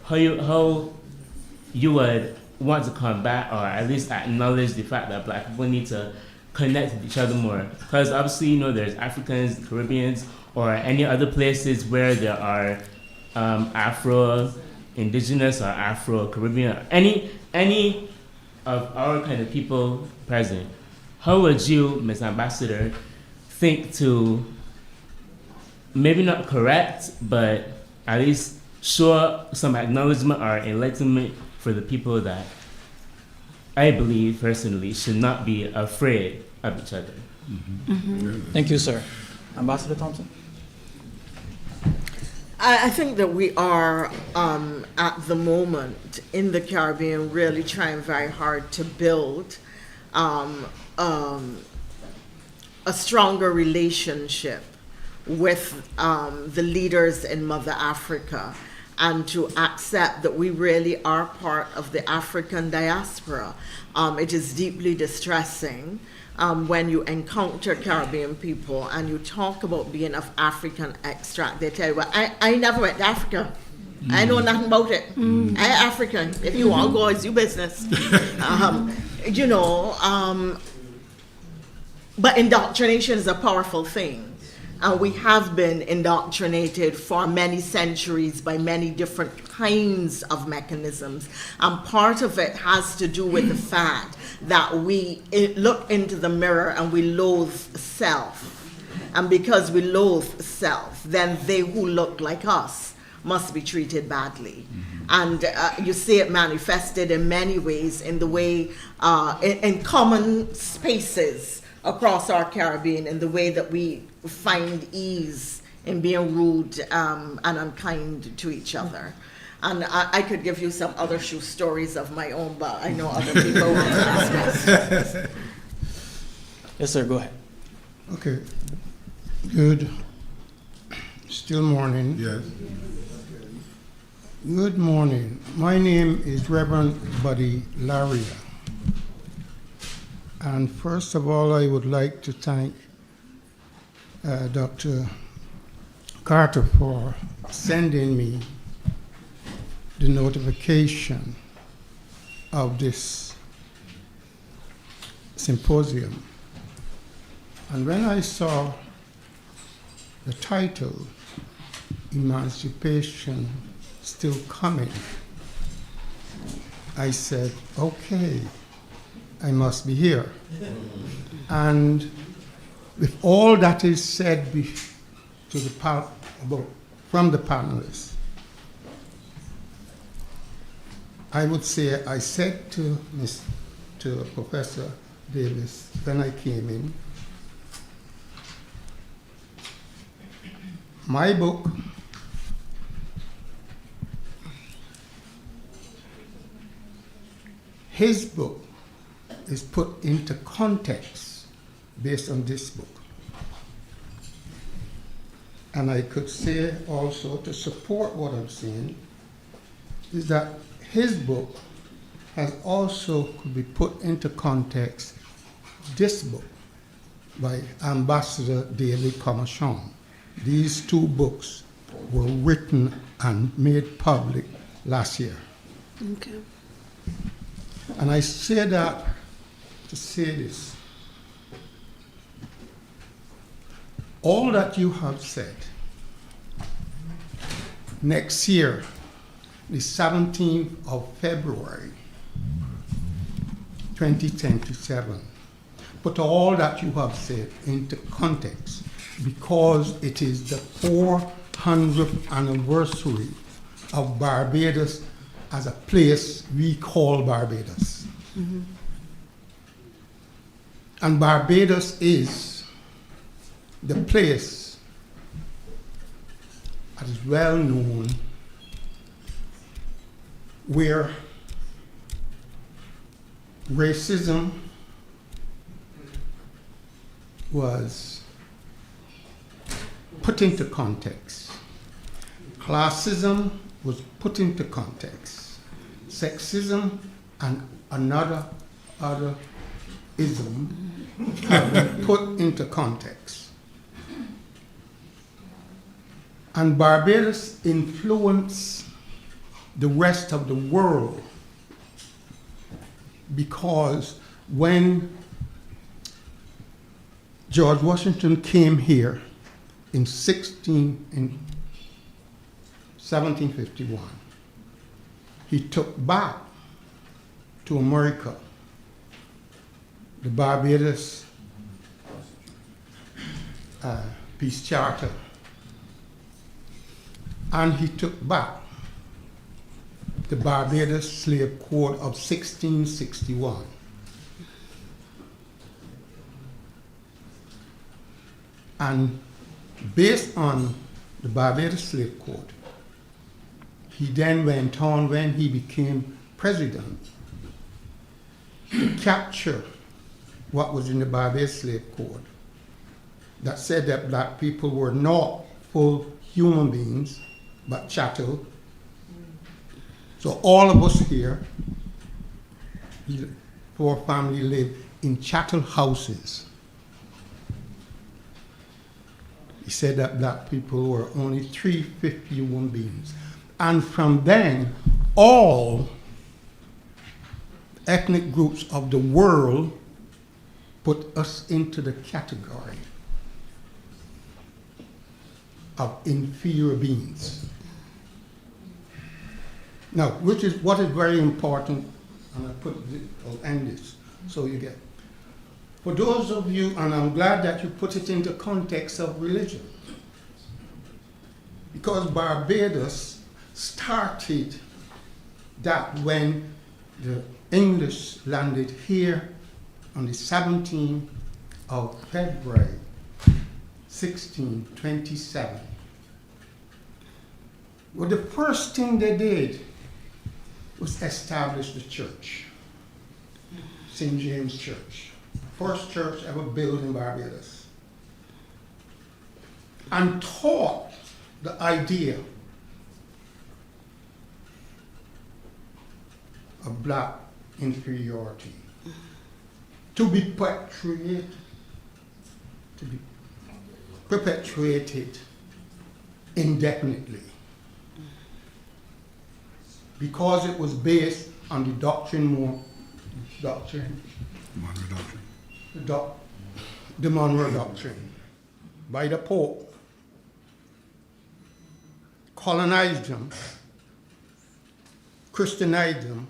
how you would want to combat or at least acknowledge the fact that Black people need to connect with each other more, because obviously, you know, there's Africans, Caribbeans, or any other places where there are Afro-Indigenous or Afro-Caribbean, any of our kind of people present. How would you, Ms. Ambassador, think to maybe not correct, but at least show some acknowledgement or enlightenment for the people that I believe personally should not be afraid of each other? Thank you, sir. Ambassador Thompson? I think that we are, at the moment, in the Caribbean, really trying very hard to build a stronger relationship with the leaders in Mother Africa, and to accept that we really are part of the African diaspora. It is deeply distressing when you encounter Caribbean people and you talk about being of African extract. They tell you, well, I never went to Africa. I know nothing about it. I African. If you want to go, it's your business. You know, but indoctrination is a powerful thing. And we have been indoctrinated for many centuries by many different kinds of mechanisms. And part of it has to do with the fact that we look into the mirror and we loathe self. And because we loathe self, then they who look like us must be treated badly. And you see it manifested in many ways in the way, in common spaces across our Caribbean, in the way that we find ease in being rude and unkind to each other. And I could give you some other shoe stories of my own, but I know other people want to discuss. Yes, sir, go ahead. Okay. Good. Still morning. Yes. Good morning. My name is Reverend Buddy Laria. And first of all, I would like to thank Dr. Carter for sending me the notification of this symposium. And when I saw the title, Emancipation Still Comin, I said, okay, I must be here. And with all that is said from the panelists, I would say I said to Professor Davis when I came in, my book his book is put into context based on this book. And I could say also, to support what I'm saying, is that his book has also could be put into context this book by Ambassador David Comachon. These two books were written and made public last year. Okay. And I say that to say this. All that you have said, next year, the 17th of February, 2027, put all that you have said into context, because it is the 400th anniversary of Barbados as a place we call Barbados. Mm-hmm. And Barbados is the place that is well known where racism, was put into context. Classism was put into context. Sexism and other ism have been put into context. And Barbados influenced the rest of the world because when George Washington came here in 1751, he took back to America the Barbados Peace Charter, and he took back the Barbados Slave Code of 1661. And based on the Barbados Slave Code, he then went on, when he became president, to capture what was in the Barbados Slave Code that said that black people were not full human beings, but chattel. So all of us here, the poor family, live in chattel houses. He said that black people were only 350 human beings. And from then, all ethnic groups of the world put us into the category of inferior beings. Now, what is very important, and I'll end this so you get. For those of you, and I'm glad that you put it into context of religion, because Barbados started that when the English landed here on the 17th of February, 1627. Well, the first thing they did was establish the church, St. James Church, first church ever built in Barbados, and taught the idea of black inferiority to be perpetuated indefinitely, because it was based on the the Monroe Doctrine by the Pope, colonized them, Christianized them,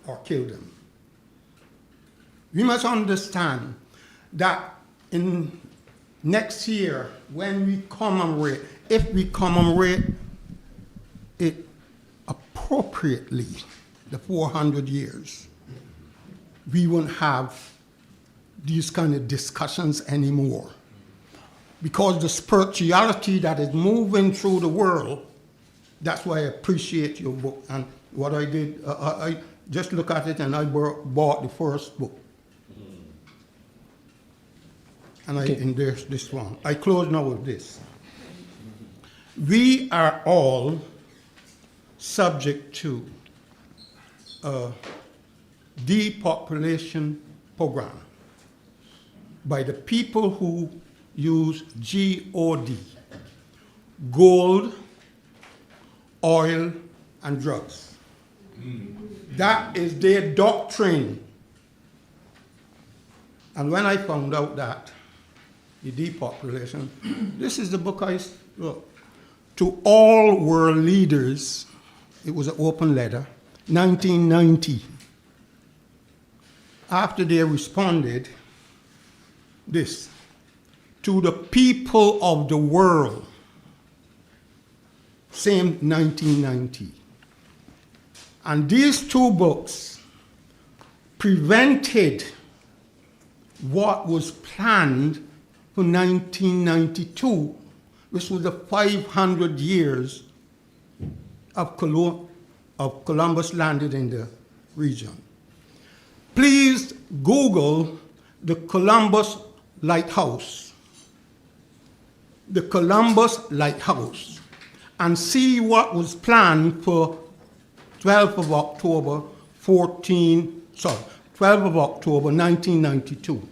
or killed them. We must understand that in next year, when we commemorate, if we commemorate it appropriately, the 400 years, we won't have these kind of discussions anymore. Because the spirituality that is moving through the world, that's why I appreciate your book. And what I did, I just look at it and I bought the first book. And I endorsed this one. I close now with this. We are all subject to a depopulation program by the people who use GOD, gold, oil, and drugs. That is their doctrine. And when I found out that, the depopulation, this is the book I wrote. To all world leaders, it was an open letter, 1990. After they responded, this, to the people of the world, same 1990. And these two books prevented what was planned for 1992, which was the 500 years of Columbus landed in the region. Please Google the Columbus Lighthouse the Columbus Lighthouse and see what was planned for 12th of October 1992.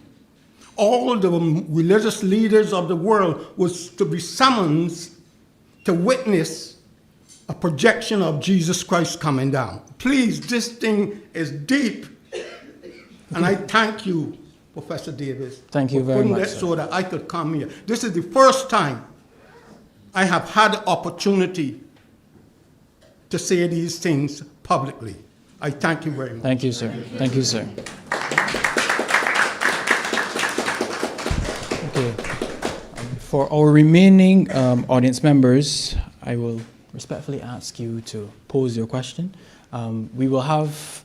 All the religious leaders of the world was to be summoned to witness a projection of Jesus Christ coming down. Please, this thing is deep. And I thank you, Professor Davis, Thank you for very putting much, that sir. so that I could come here. This is the first time I have had the opportunity to say these things publicly. I thank you very much. Thank you, sir. Thank you, sir. Okay. For our remaining audience members, I will respectfully ask you to pose your question. We will have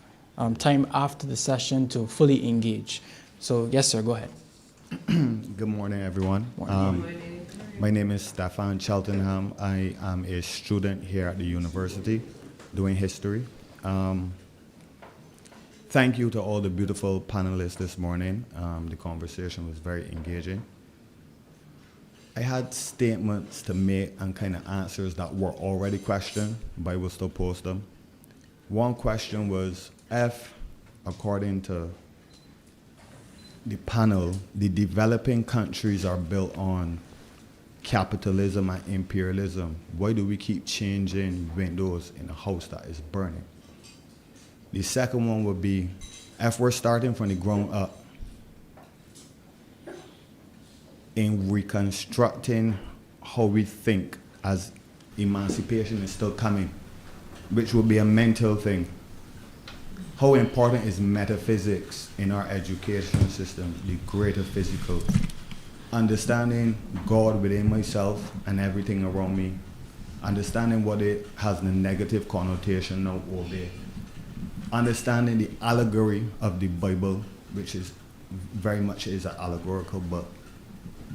time after the session to fully engage. So, yes, sir, go ahead. Good morning, everyone. My name is Stefan Cheltenham. I am a student here at the university doing history. Thank you to all the beautiful panelists this morning. The conversation was very engaging. I had statements to make and kind of answers that were already questioned, but I will still post them. One question was if, according to the panel, the developing countries are built on capitalism and imperialism, why do we keep changing windows in a house that is burning? The second one would be, if we're starting from the ground up in reconstructing how we think as emancipation is still coming, which would be a mental thing. How important is metaphysics in our education system, the greater physical? Understanding God within myself and everything around me, understanding what it has in a negative connotation now all day, understanding the allegory of the Bible, which is very much is an allegorical book,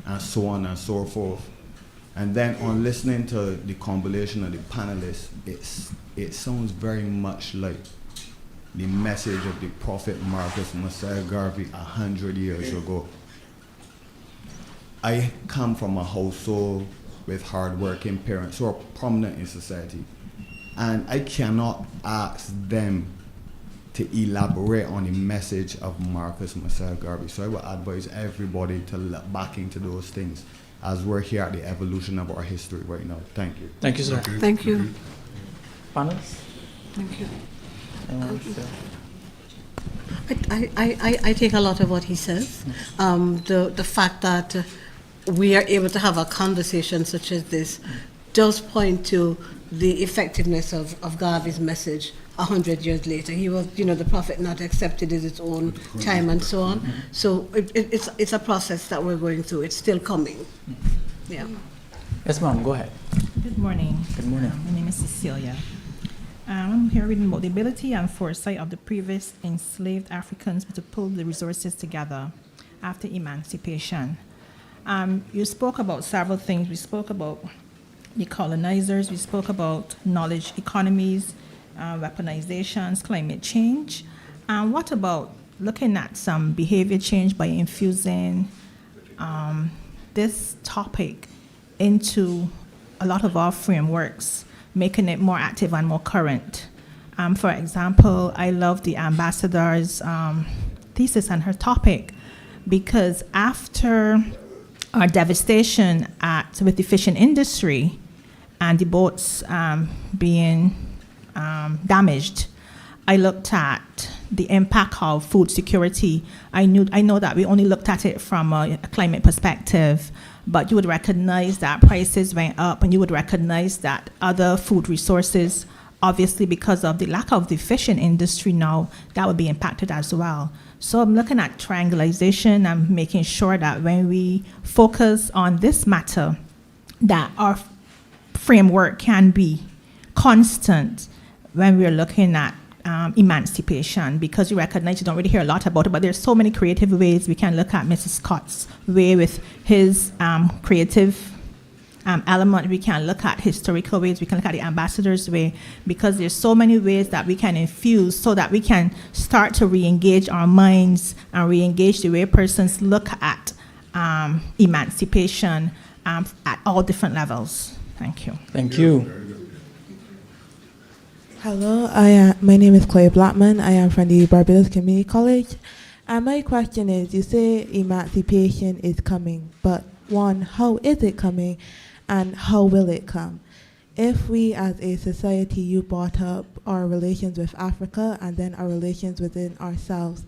and so on and so forth. And then on listening to the compilation of the panelists, it sounds very much like the message of the prophet Marcus Messiah Garvey 100 years ago. I come from a household with hardworking parents who are prominent in society, and I cannot ask them to elaborate on the message of Marcus Messiah Garvey. So I would advise everybody to look back into those things as we're here at the evolution of our history right now. Thank you. Thank you, sir. Thank you. Panelists? Thank you. Sir. I take a lot of what he says. The fact that we are able to have a conversation such as this does point to the effectiveness of Garvey's message 100 years later. He was, the prophet not accepted in its own time and so on. So it's a process that we're going through. It's still coming. Yeah. Yes, ma'am, go ahead. Good morning. Good morning. My name is Cecilia. I'm here reading about the ability and foresight of the previous enslaved Africans to pull the resources together after emancipation. You spoke about several things. We spoke about the colonizers. We spoke about knowledge economies, weaponizations, climate change. And what about looking at some behavior change by infusing this topic into a lot of our frameworks, making it more active and more current? For example, I love the ambassador's thesis and her topic, because after our devastation with the fishing industry and the boats being damaged, I looked at the impact of food security. I know that we only looked at it from a climate perspective, but you would recognize that prices went up, and you would recognize that other food resources, obviously because of the lack of the fishing industry now, that would be impacted as well. So I'm looking at triangulation and making sure that when we focus on this matter, that our framework can be constant when we're looking at emancipation, because you recognize you don't really hear a lot about it, but there's so many creative ways. We can look at Mrs. Scott's way with his creative element. We can look at historical ways. We can look at the ambassador's way, because there's so many ways that we can infuse so that we can start to re-engage our minds and re-engage the way persons look at emancipation at all different levels. Thank you. Thank you. Hello, my name is Chloe Blackman. I am from the Barbados Community College. And my question is, you say emancipation is coming, but one, how is it coming and how will it come? If we as a society, you brought up our relations with Africa and then our relations within ourselves.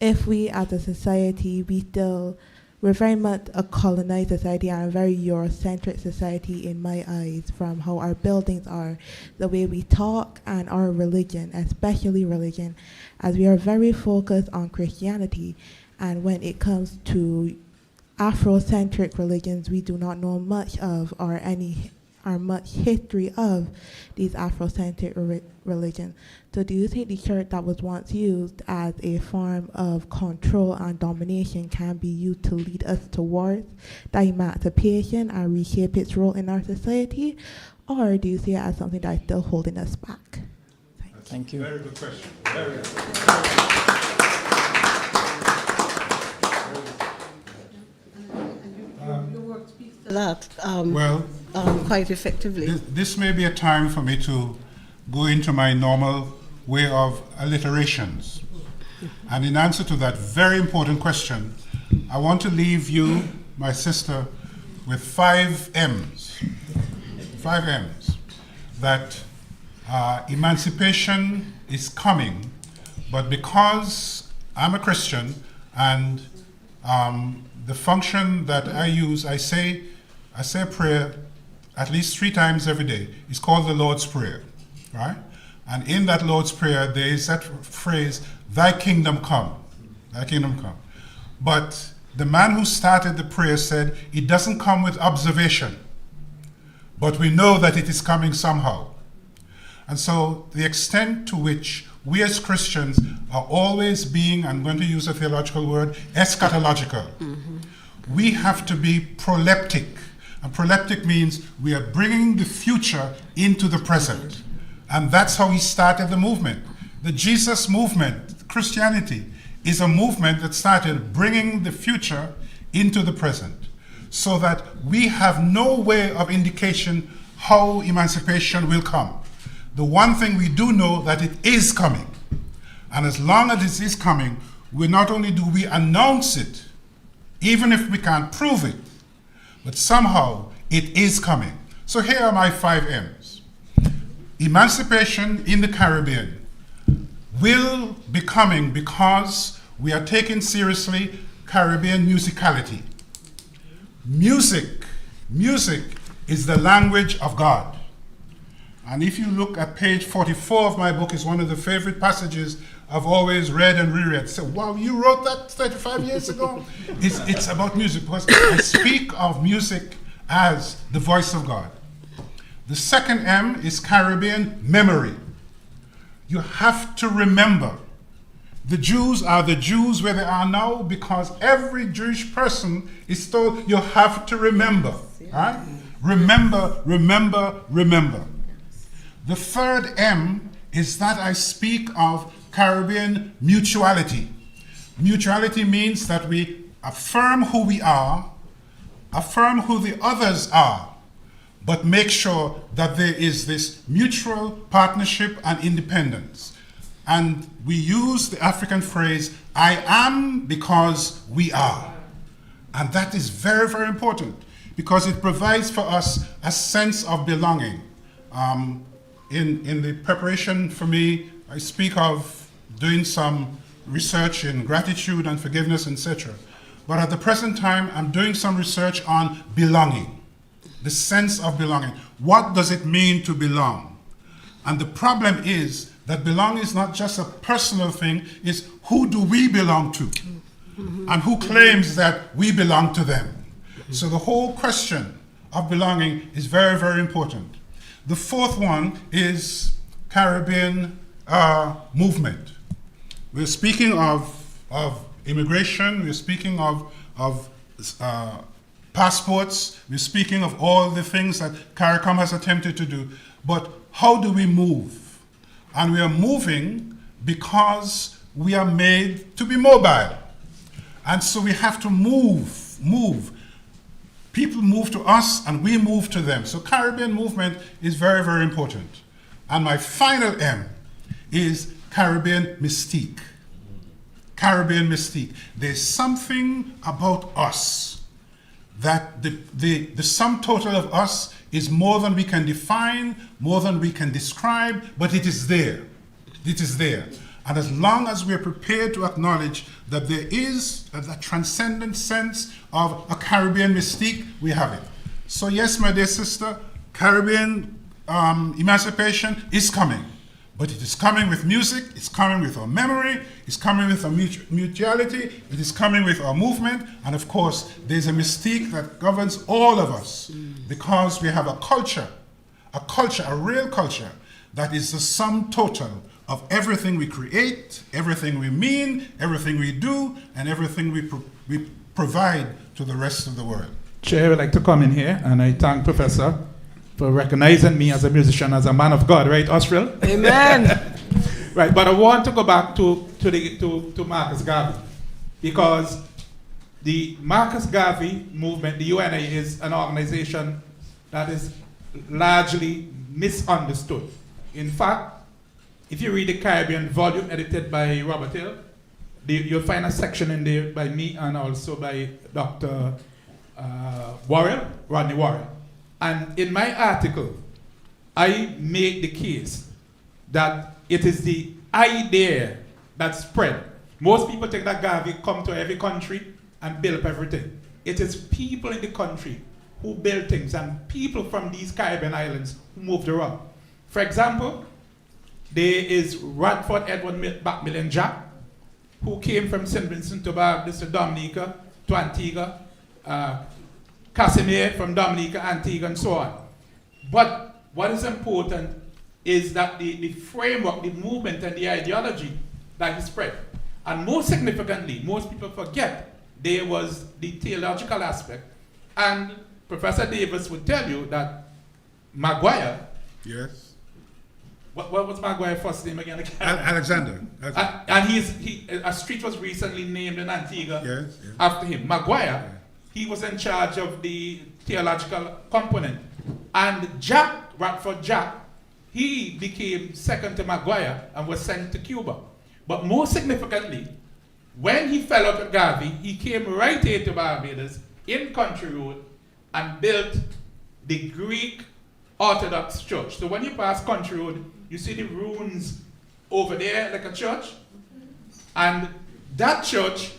If we as a society, we're very much a colonized society and a very Eurocentric society in my eyes, from how our buildings are, the way we talk, and our religion, especially religion, as we are very focused on Christianity. And when it comes to Afrocentric religions, we do not know much of or much history of these Afrocentric religions. So do you think the church that was once used as a form of control and domination can be used to lead us towards that emancipation and reshape its role in our society? Or do you see it as something that is still holding us back? Thank you. Very good question. Very good. That quite effectively. This may be a time for me to go into my normal way of alliterations. And in answer to that very important question, I want to leave you, my sister, with 5 M's. 5 M's. That emancipation is coming, but because I'm a Christian and the function that I use, I say a prayer at least 3 times every day. It's called the Lord's Prayer, right? And in that Lord's Prayer, there is that phrase, thy kingdom come, thy kingdom come. But the man who started the prayer said, it doesn't come with observation, but we know that it is coming somehow. And so the extent to which we as Christians are always being, I'm going to use a theological word, eschatological. We have to be proleptic. And proleptic means we are bringing the future into the present. And that's how he started the movement. The Jesus movement, Christianity, is a movement that started bringing the future into the present, so that we have no way of indication how emancipation will come. The one thing we do know that it is coming. And as long as it is coming, we not only do we announce it, even if we can't prove it, but somehow it is coming. So here are my 5 M's. Emancipation in the Caribbean will be coming because we are taking seriously Caribbean musicality. Music is the language of God. And if you look at page 44 of my book, is one of the favorite passages I've always read and reread. So, wow, you wrote that 35 years ago? It's about music, because I speak of music as the voice of God. The second M is Caribbean memory. You have to remember. The Jews are the Jews where they are now because every Jewish person is told you have to remember. Right? Remember, remember, remember. The third M is that I speak of Caribbean mutuality. Mutuality means that we affirm who we are, affirm who the others are, but make sure that there is this mutual partnership and independence. And we use the African phrase, I am because we are. And that is very, very important because it provides for us a sense of belonging. In the preparation for me, I speak of doing some research in gratitude and forgiveness, etc. But at the present time, I'm doing some research on belonging, the sense of belonging. What does it mean to belong? And the problem is that belonging is not just a personal thing, it's who do we belong to? And who claims that we belong to them? So the whole question of belonging is very, very important. The fourth one is Caribbean movement. We're speaking of immigration, we're speaking of passports, we're speaking of all the things that CARICOM has attempted to do. But how do we move? And we are moving because we are made to be mobile. And so we have to move. People move to us and we move to them. So Caribbean movement is very, very important. And my final M is Caribbean mystique. Caribbean mystique. There's something about us that the sum total of us is more than we can define, more than we can describe, but it is there. It is there. And as long as we're prepared to acknowledge that there is a transcendent sense of a Caribbean mystique, we have it. So yes, my dear sister, Caribbean emancipation is coming. But it is coming with music, it's coming with our memory, it's coming with our mutuality, it is coming with our movement, and of course, there's a mystique that governs all of us because we have a culture, a real culture, that is the sum total of everything we create, everything we mean, everything we do, and everything we provide to the rest of the world. Chair, I would like to come in here, and I thank Professor for recognizing me as a musician, as a man of God, right, Austral? Amen. Right, but I want to go back to Marcus Garvey, because the Marcus Garvey movement, the UNA, is an organization that is largely misunderstood. In fact, if you read the Caribbean volume edited by Robert Hill, you'll find a section in there by me and also by Dr. Rodney Worrell. And in my article, I make the case that it is the idea that spread. Most people think that Garvey come to every country and build up everything. It is people in the country who build things and people from these Caribbean islands who moved around. For example, there is Radford Edward Macmillan Jack, who came from St. Vincent to Dominica, to Antigua, Casimir from Dominica, Antigua, and so on. But what is important is that the framework, the movement, and the ideology that he spread. And most significantly, most people forget, there was the theological aspect. And Professor Davis would tell you that Maguire. Yes. What was Maguire's first name again? Alexander. And a street was recently named in Antigua after him. Maguire, he was in charge of the theological component. And Jack, Radford Jack, he became second to Maguire and was sent to Cuba. But more significantly, when he fell out with Garvey, he came right here to Barbados in Country Road and built the Greek Orthodox Church. So when you pass Country Road, you see the ruins over there like a church. And that church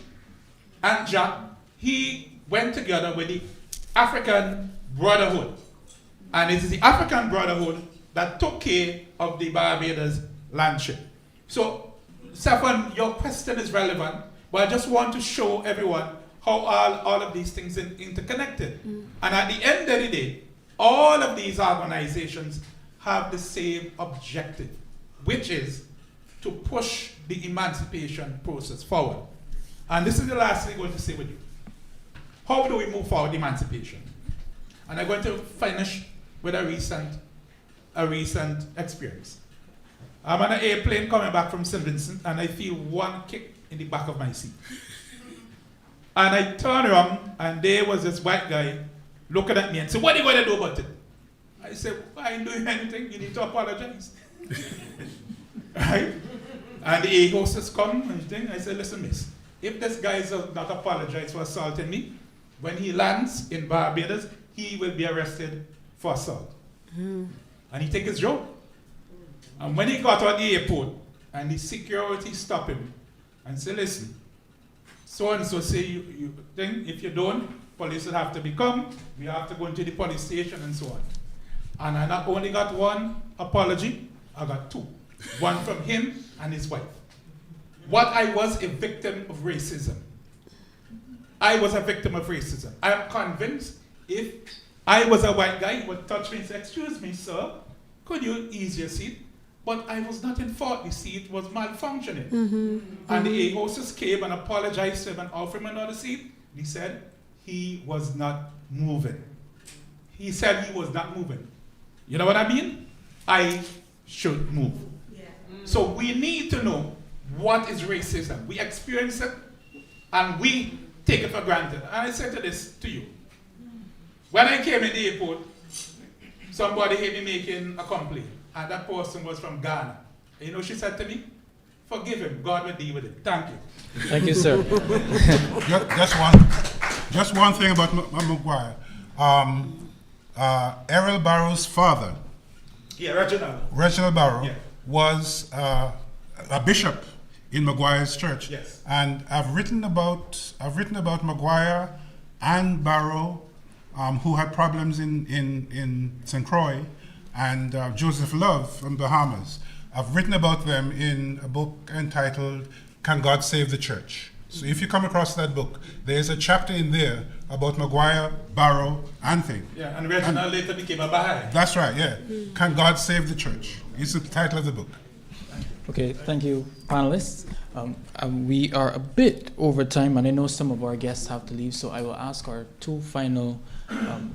and Jack, he went together with the African Brotherhood. And it is the African Brotherhood that took care of the Barbados landship. So, Stefan, your question is relevant, but I just want to show everyone how all of these things are interconnected. And at the end of the day, all of these organizations have the same objective, which is to push the emancipation process forward. And this is the last thing I'm going to say with you. How do we move forward emancipation? And I'm going to finish with a recent experience. I'm on an airplane coming back from St. Vincent, and I feel one kick in the back of my seat. And I turn around, and there was this white guy looking at me and said, "What are you going to do about it?" I said, "I ain't doing anything. You need to apologize." Right? And the air hostess come and thing. I said, "Listen, miss, if this guy does not apologize for assaulting me, when he lands in Barbados, he will be arrested for assault." And he take his job. And when he got to the airport, and the security stopped him and said, "Listen, so-and-so say you think if you don't, police will have to become, we have to go into the police station," and so on. And I not only got one apology, I got two. One from him and his wife. What I was a victim of racism. I was a victim of racism. I am convinced if I was a white guy, he would touch me and say, "Excuse me, sir, could you ease your seat?" But I was not in fault. The seat was malfunctioning. And the air hostess came and apologized to him and offered him another seat. He said he was not moving. He said he was not moving. You know what I mean? I should move. So we need to know what is racism. We experience it and we take it for granted. And I said this to you. When I came in the airport, somebody hit me making a complaint, and that person was from Ghana. And you know what she said to me? Forgive him, God will deal with it. Thank you. Thank you, sir. Just one thing about Maguire. Errol Barrow's father, Reginald Barrow, was a bishop in Maguire's church. Yes. And I've written about Maguire and Barrow, who had problems in St. Croix, and Joseph Love from Bahamas. I've written about them in a book entitled Can God Save the Church? So if you come across that book, there's a chapter in there about Maguire, Barrow, and thing. Yeah, and Reginald later became a Baha'i. That's right, yeah. Can God Save the Church? It's the title of the book. Okay, thank you, panelists. We are a bit over time, and I know some of our guests have to leave, so I will ask our two final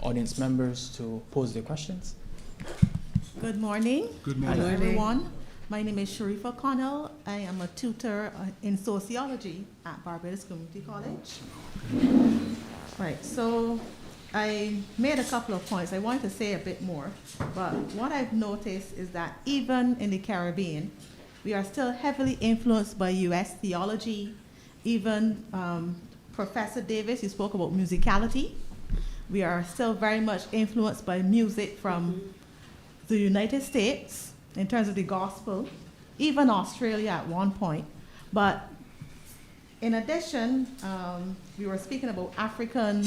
audience members to pose their questions. Good morning. Good morning. Hello, everyone. My name is Sharif O'Connell. I am a tutor in sociology at Barbados Community College. Right, so I made a couple of points. I wanted to say a bit more, but what I've noticed is that even in the Caribbean, we are still heavily influenced by U.S. theology. Even Professor Davis, you spoke about musicality. We are still very much influenced by music from the United States in terms of the gospel, even Australia at one point. But in addition, we were speaking about African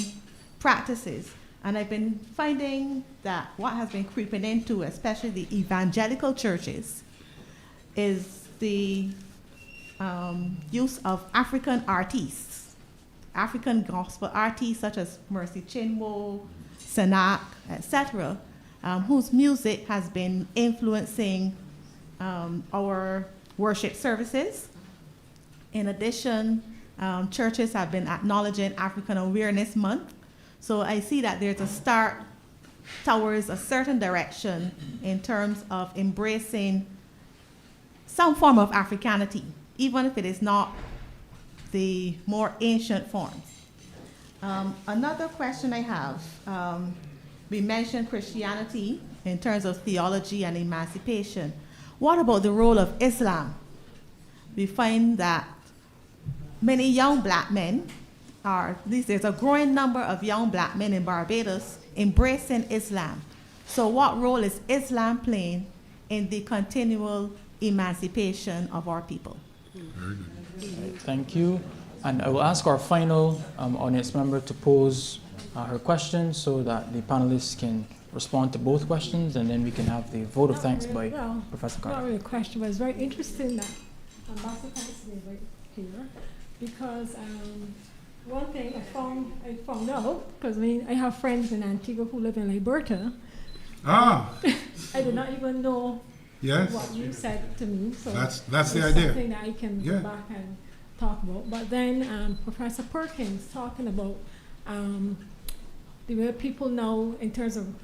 practices, and I've been finding that what has been creeping into, especially the evangelical churches, is the use of African artists, African gospel artists such as Mercy Chinwo, Sanak, etc., whose music has been influencing our worship services. In addition, churches have been acknowledging African Awareness Month. So I see that there's a start towards a certain direction in terms of embracing some form of Africanity, even if it is not the more ancient forms. Another question I have, we mentioned Christianity in terms of theology and emancipation. What about the role of Islam? We find that many young black men there's a growing number of young black men in Barbados embracing Islam. So what role is Islam playing in the continual emancipation of our people? Thank you. And I will ask our final audience member to pose her question so that the panelists can respond to both questions, and then we can have the vote of thanks by Professor Carter. Not really a question, but it's very interesting that Ambassador Henderson is right here, because one thing I found out, because I have friends in Antigua who live in Liberta. Ah! I did not even know what you said to me. So that's the idea. Something that I can go back and talk about. But then Professor Perkins talking about the way people know in terms of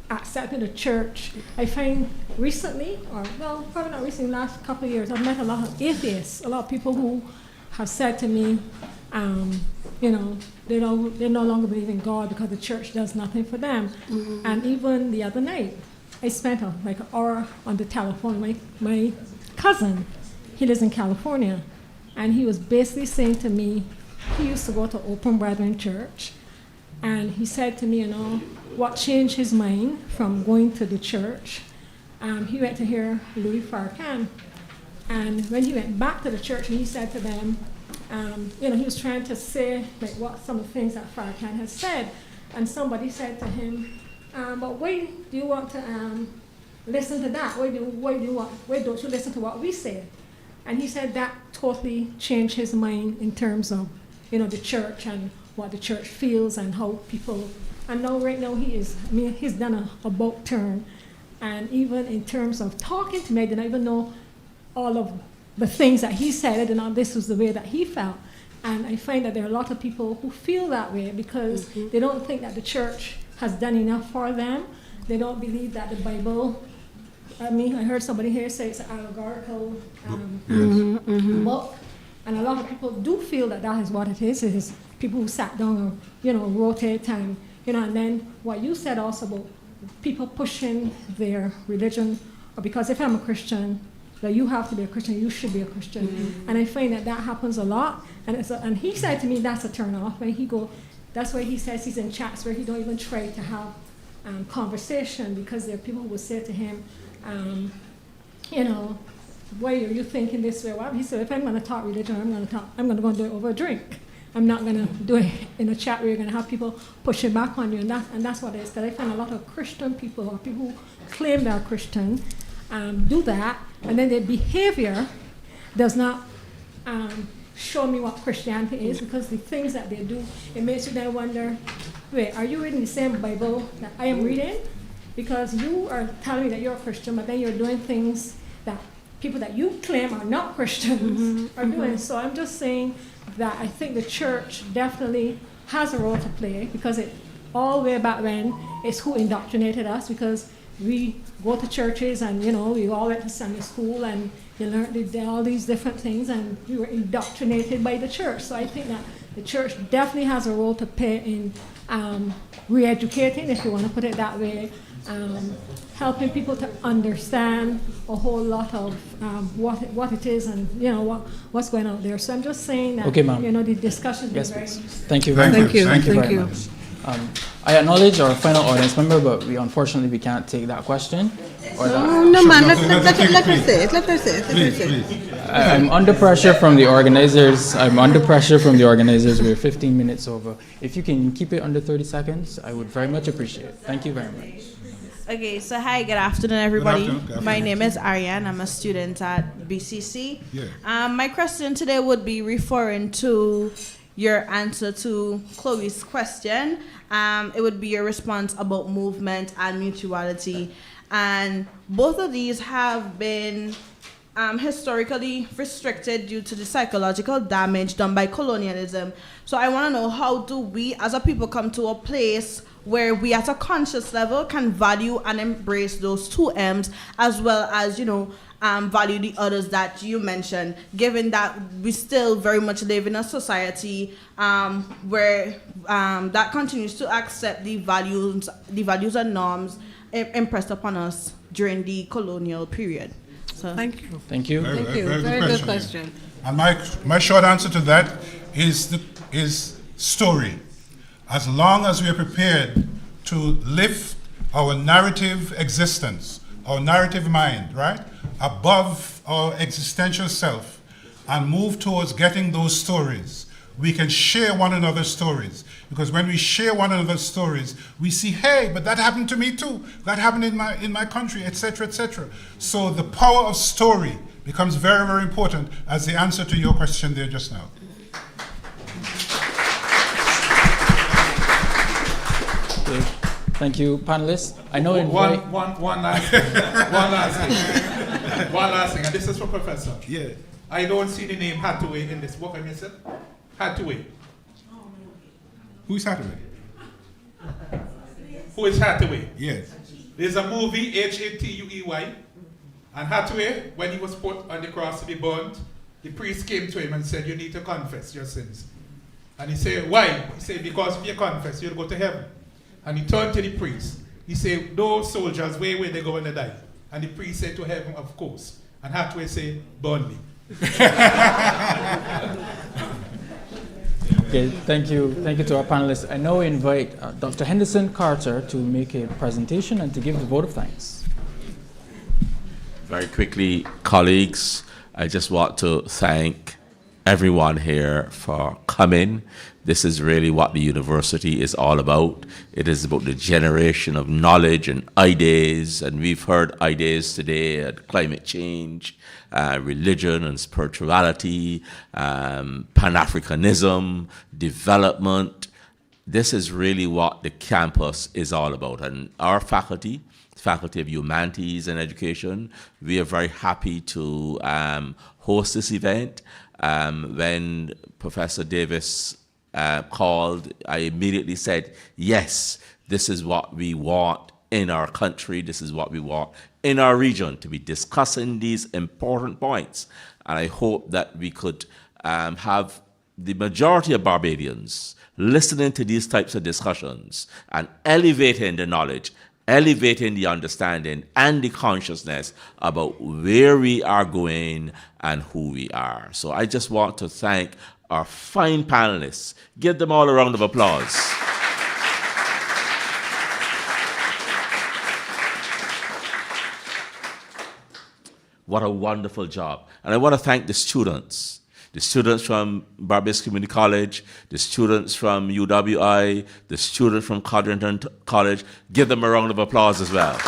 accepting the church. I find recently, probably not recently, last couple of years, I've met a lot of atheists, a lot of people who have said to me, they no longer believe in God because the church does nothing for them. Mm-hmm. And even the other night, I spent an hour on the telephone with my cousin. He lives in California, and he was basically saying to me, he used to go to Open Brethren Church, and he said to me, what changed his mind from going to the church. He went to hear Louis Farrakhan, and when he went back to the church, he said to them, he was trying to say what some of the things that Farrakhan has said, and somebody said to him, but why do you want to listen to that? Why don't you listen to what we say? And he said that totally changed his mind in terms of the church and what the church feels and how people. And now right now he's done a about turn, and even in terms of talking to me, I didn't even know all of the things that he said. I didn't know this was the way that he felt. And I find that there are a lot of people who feel that way because they don't think that the church has done enough for them. They don't believe that the Bible, I heard somebody here say it's an allegorical book. And a lot of people do feel that that is what it is. It is people who sat down and, wrote it and, You know, and then what you said also about people pushing their religion, or because if I'm a Christian, that you have to be a Christian, you should be a Christian. Mm-hmm. And I find that happens a lot. And he said to me that's a turn off. When he that's why he says he's in chats where he don't even try to have conversation, because there are people who will say to him, you know, why are you thinking this way? Well, he said, if I'm going to talk religion, I'm going to go and do it over a drink. I'm not going to do it in a chat where you're going to have people pushing back on you. And that's what it is. Because I find a lot of Christian people, or people who claim they're Christian, do that, and then their behavior does not show me what Christianity is, because the things that they do, it makes you then wonder, wait, are you reading the same Bible that I am reading? Because you are telling me that you're a Christian, but then you're doing things that people that you claim are not Christians are doing. So I'm just saying that I think the church definitely has a role to play, because it all the way back then, it's who indoctrinated us, because we go to churches and, you know, we all went to Sunday school and you learned all these different things, and we were indoctrinated by the church. So I think that the church definitely has a role to play in re-educating, if you want to put it that way, helping people to understand a whole lot of what it is, and, you know, what's going on there. So I'm just saying that, okay, ma'am. You know, the discussion yes, is very... Thank you very much. Thank you very much. I acknowledge our final audience member, but unfortunately we can't take that question. No, man, let her say it. I'm under pressure from the organizers. We're 15 minutes over. If you can keep it under 30 seconds, I would very much appreciate it. Thank you very much. Okay, so hi, good afternoon, everybody. Good afternoon. My name is Ariane. I'm a student at BCC. Yeah. My question today would be referring to your answer to Chloe's question. It would be your response about movement and mutuality. And both of these have been historically restricted due to the psychological damage done by colonialism. So I want to know, how do we as a people come to a place where we at a conscious level can value and embrace those two M's, as well as, you know, value the others that you mentioned, given that we still very much live in a society where that continues to accept the values and norms impressed upon us during the colonial period. So thank you. Thank you. Very good question. And my short answer to that is story. As long as we are prepared to lift our narrative existence, our narrative mind, right, above our existential self, and move towards getting those stories, we can share one another's stories. Because when we share one another's stories, we see, hey, but that happened to me too. That happened in my country, etc., etc. So the power of story becomes very, very important as the answer to your question there just now. Okay. Thank you, panelists. I know one last thing, and this is for Professor. Yeah. I don't see the name Hathaway in this book. I miss it. Hathaway. Who's Hathaway? Who is Hathaway? Yes. There's a movie, H-A-T-U-E-Y, and Hathaway, when he was put on the cross to be burned, the priest came to him and said, you need to confess your sins. And he said, why? He said, because if you confess, you'll go to heaven. And he turned to the priest. He said, those soldiers, where they go when they die? And the priest said to heaven, of course. And Hathaway said, burn me. Okay, thank you to our panelists. I now invite Dr. Henderson Carter to make a presentation and to give the vote of thanks. Very quickly, colleagues, I just want to thank everyone here for coming. This is really what the university is all about. It is about the generation of knowledge and ideas, and we've heard ideas today at climate change, religion and spirituality, Pan-Africanism, development. This is really what the campus is all about. And our faculty of Humanities and Education, we are very happy to host this event. When Professor Davis called, I immediately said, yes, this is what we want in our country. This is what we want in our region, to be discussing these important points. And I hope that we could have the majority of Barbadians listening to these types of discussions and elevating the knowledge, elevating the understanding and the consciousness about where we are going and who we are. So I just want to thank our fine panelists. Give them all a round of applause. What a wonderful job. And I want to thank the students from Barbados Community College, the students from UWI, the students from Kortright College. Give them a round of applause as well.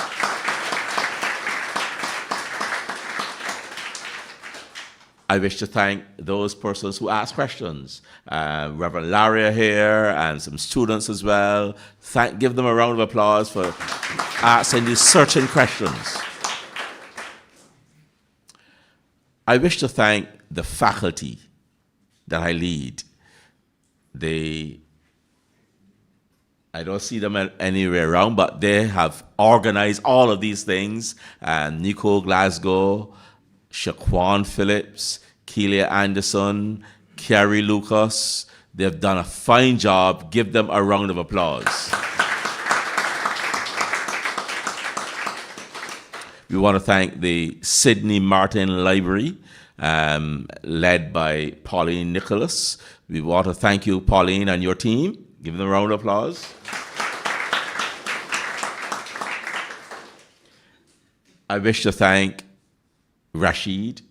I wish to thank those persons who asked questions. Reverend Laria here and some students as well. Give them a round of applause for asking these searching questions. I wish to thank the faculty that I lead. I don't see them anywhere around, but they have organized all of these things. Nico Glasgow, Shaquan Phillips, Keelia Anderson, Carrie Lucas. They've done a fine job. Give them a round of applause. We want to thank the Sidney Martin Library, led by Pauline Nicholas. We want to thank you, Pauline, and your team. Give them a round of applause. I wish to thank Rashid,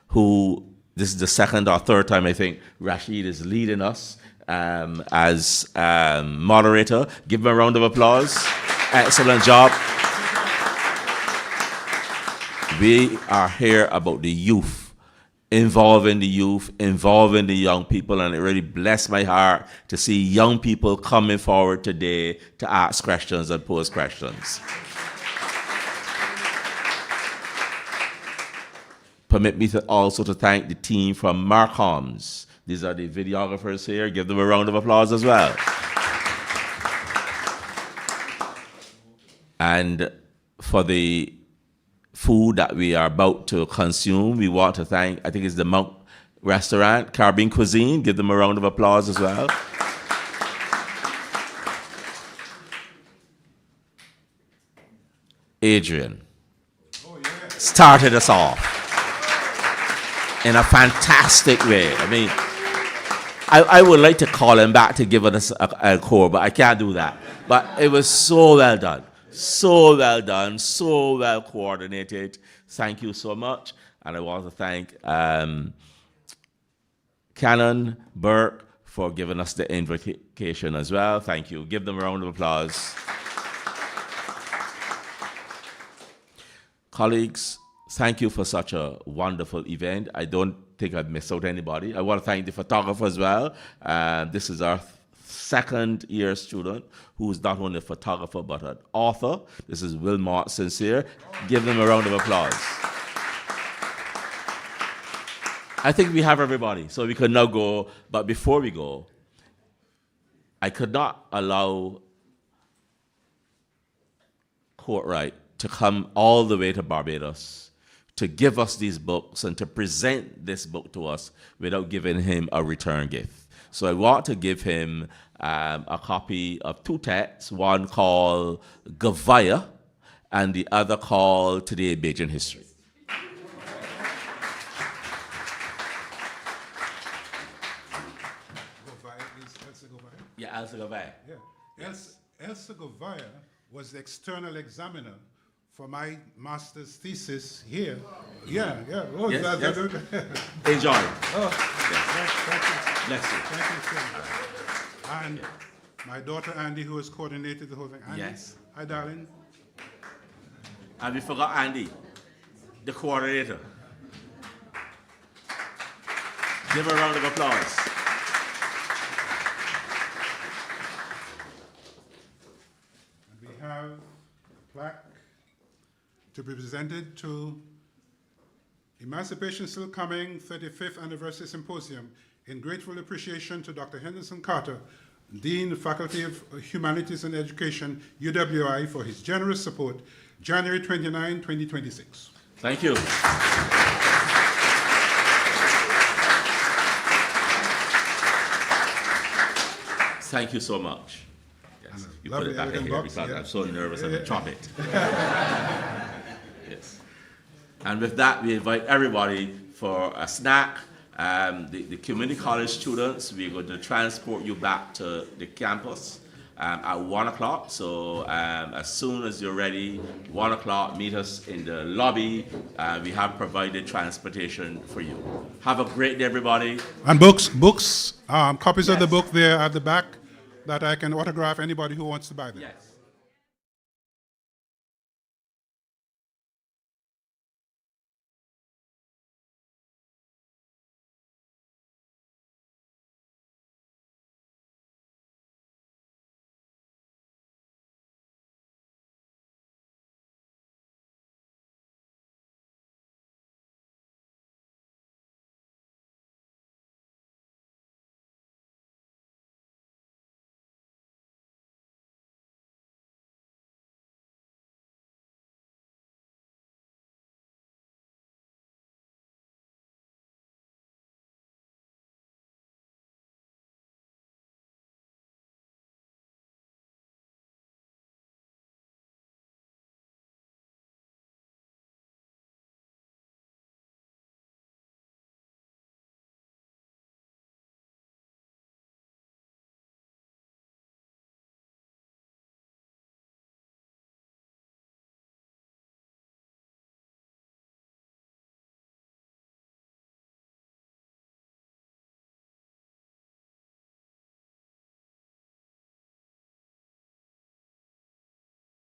who, this is the second or third time I think Rashid is leading us as moderator. Give him a round of applause. Excellent job. We are here about the youth, involving the youth, involving the young people, and it really blessed my heart to see young people coming forward today to ask questions and pose questions. Permit me to also to thank the team from Marcoms. These are the videographers here. Give them a round of applause as well. And for the food that we are about to consume, we want to thank, I think it's the Monk Restaurant, Caribbean Cuisine. Give them a round of applause as well. Adrian started us off in a fantastic way. I mean, I would like to call him back to give us a encore, but I can't do that. But it was so well done. So well done, so well coordinated. Thank you so much. And I want to thank Canon Burke for giving us the invitation as well. Thank you. Give them a round of applause. Colleagues, thank you for such a wonderful event. I don't think I've missed out anybody. I want to thank the photographer as well. This is our second-year student who's not only a photographer but an author. This is Wilmot Sincere. Give them a round of applause. I think we have everybody, so we could now go. But before we go, I could not allow Kortright to come all the way to Barbados to give us these books and to present this book to us without giving him a return gift. So I want to give him a copy of two texts, one called Gavaya and the other called Today Bajan History. Yeah, Elsa Gavaya. Yeah. Elsa Gavaya was the external examiner for my master's thesis here. Yeah. Oh, yes, that, yes. Enjoy. Oh, yes. Thank you. Bless you. Thank you so much. And my daughter Andy, who has coordinated the whole thing. Andy, yes. Hi, darling. And we forgot Andy, the coordinator. Give a round of applause. And we have a plaque to be presented to Emancipation Still Comin 35th Anniversary Symposium in grateful appreciation to Dr. Henderson Carter, Dean, Faculty of Humanities and Education, UWI, for his generous support, January 29, 2026. Thank you. Thank you so much. Yes. You put lovely it back in elegant here box, because yeah. I'm so nervous I'm going to drop it. Yes. And with that, we invite everybody for a snack. The community college students, we're going to transport you back to the campus at 1 o'clock. So as soon as you're ready, 1 o'clock, meet us in the lobby. We have provided transportation for you. Have a great day, everybody. And books, copies of the book there at the back that I can autograph anybody who wants to buy them. Yes.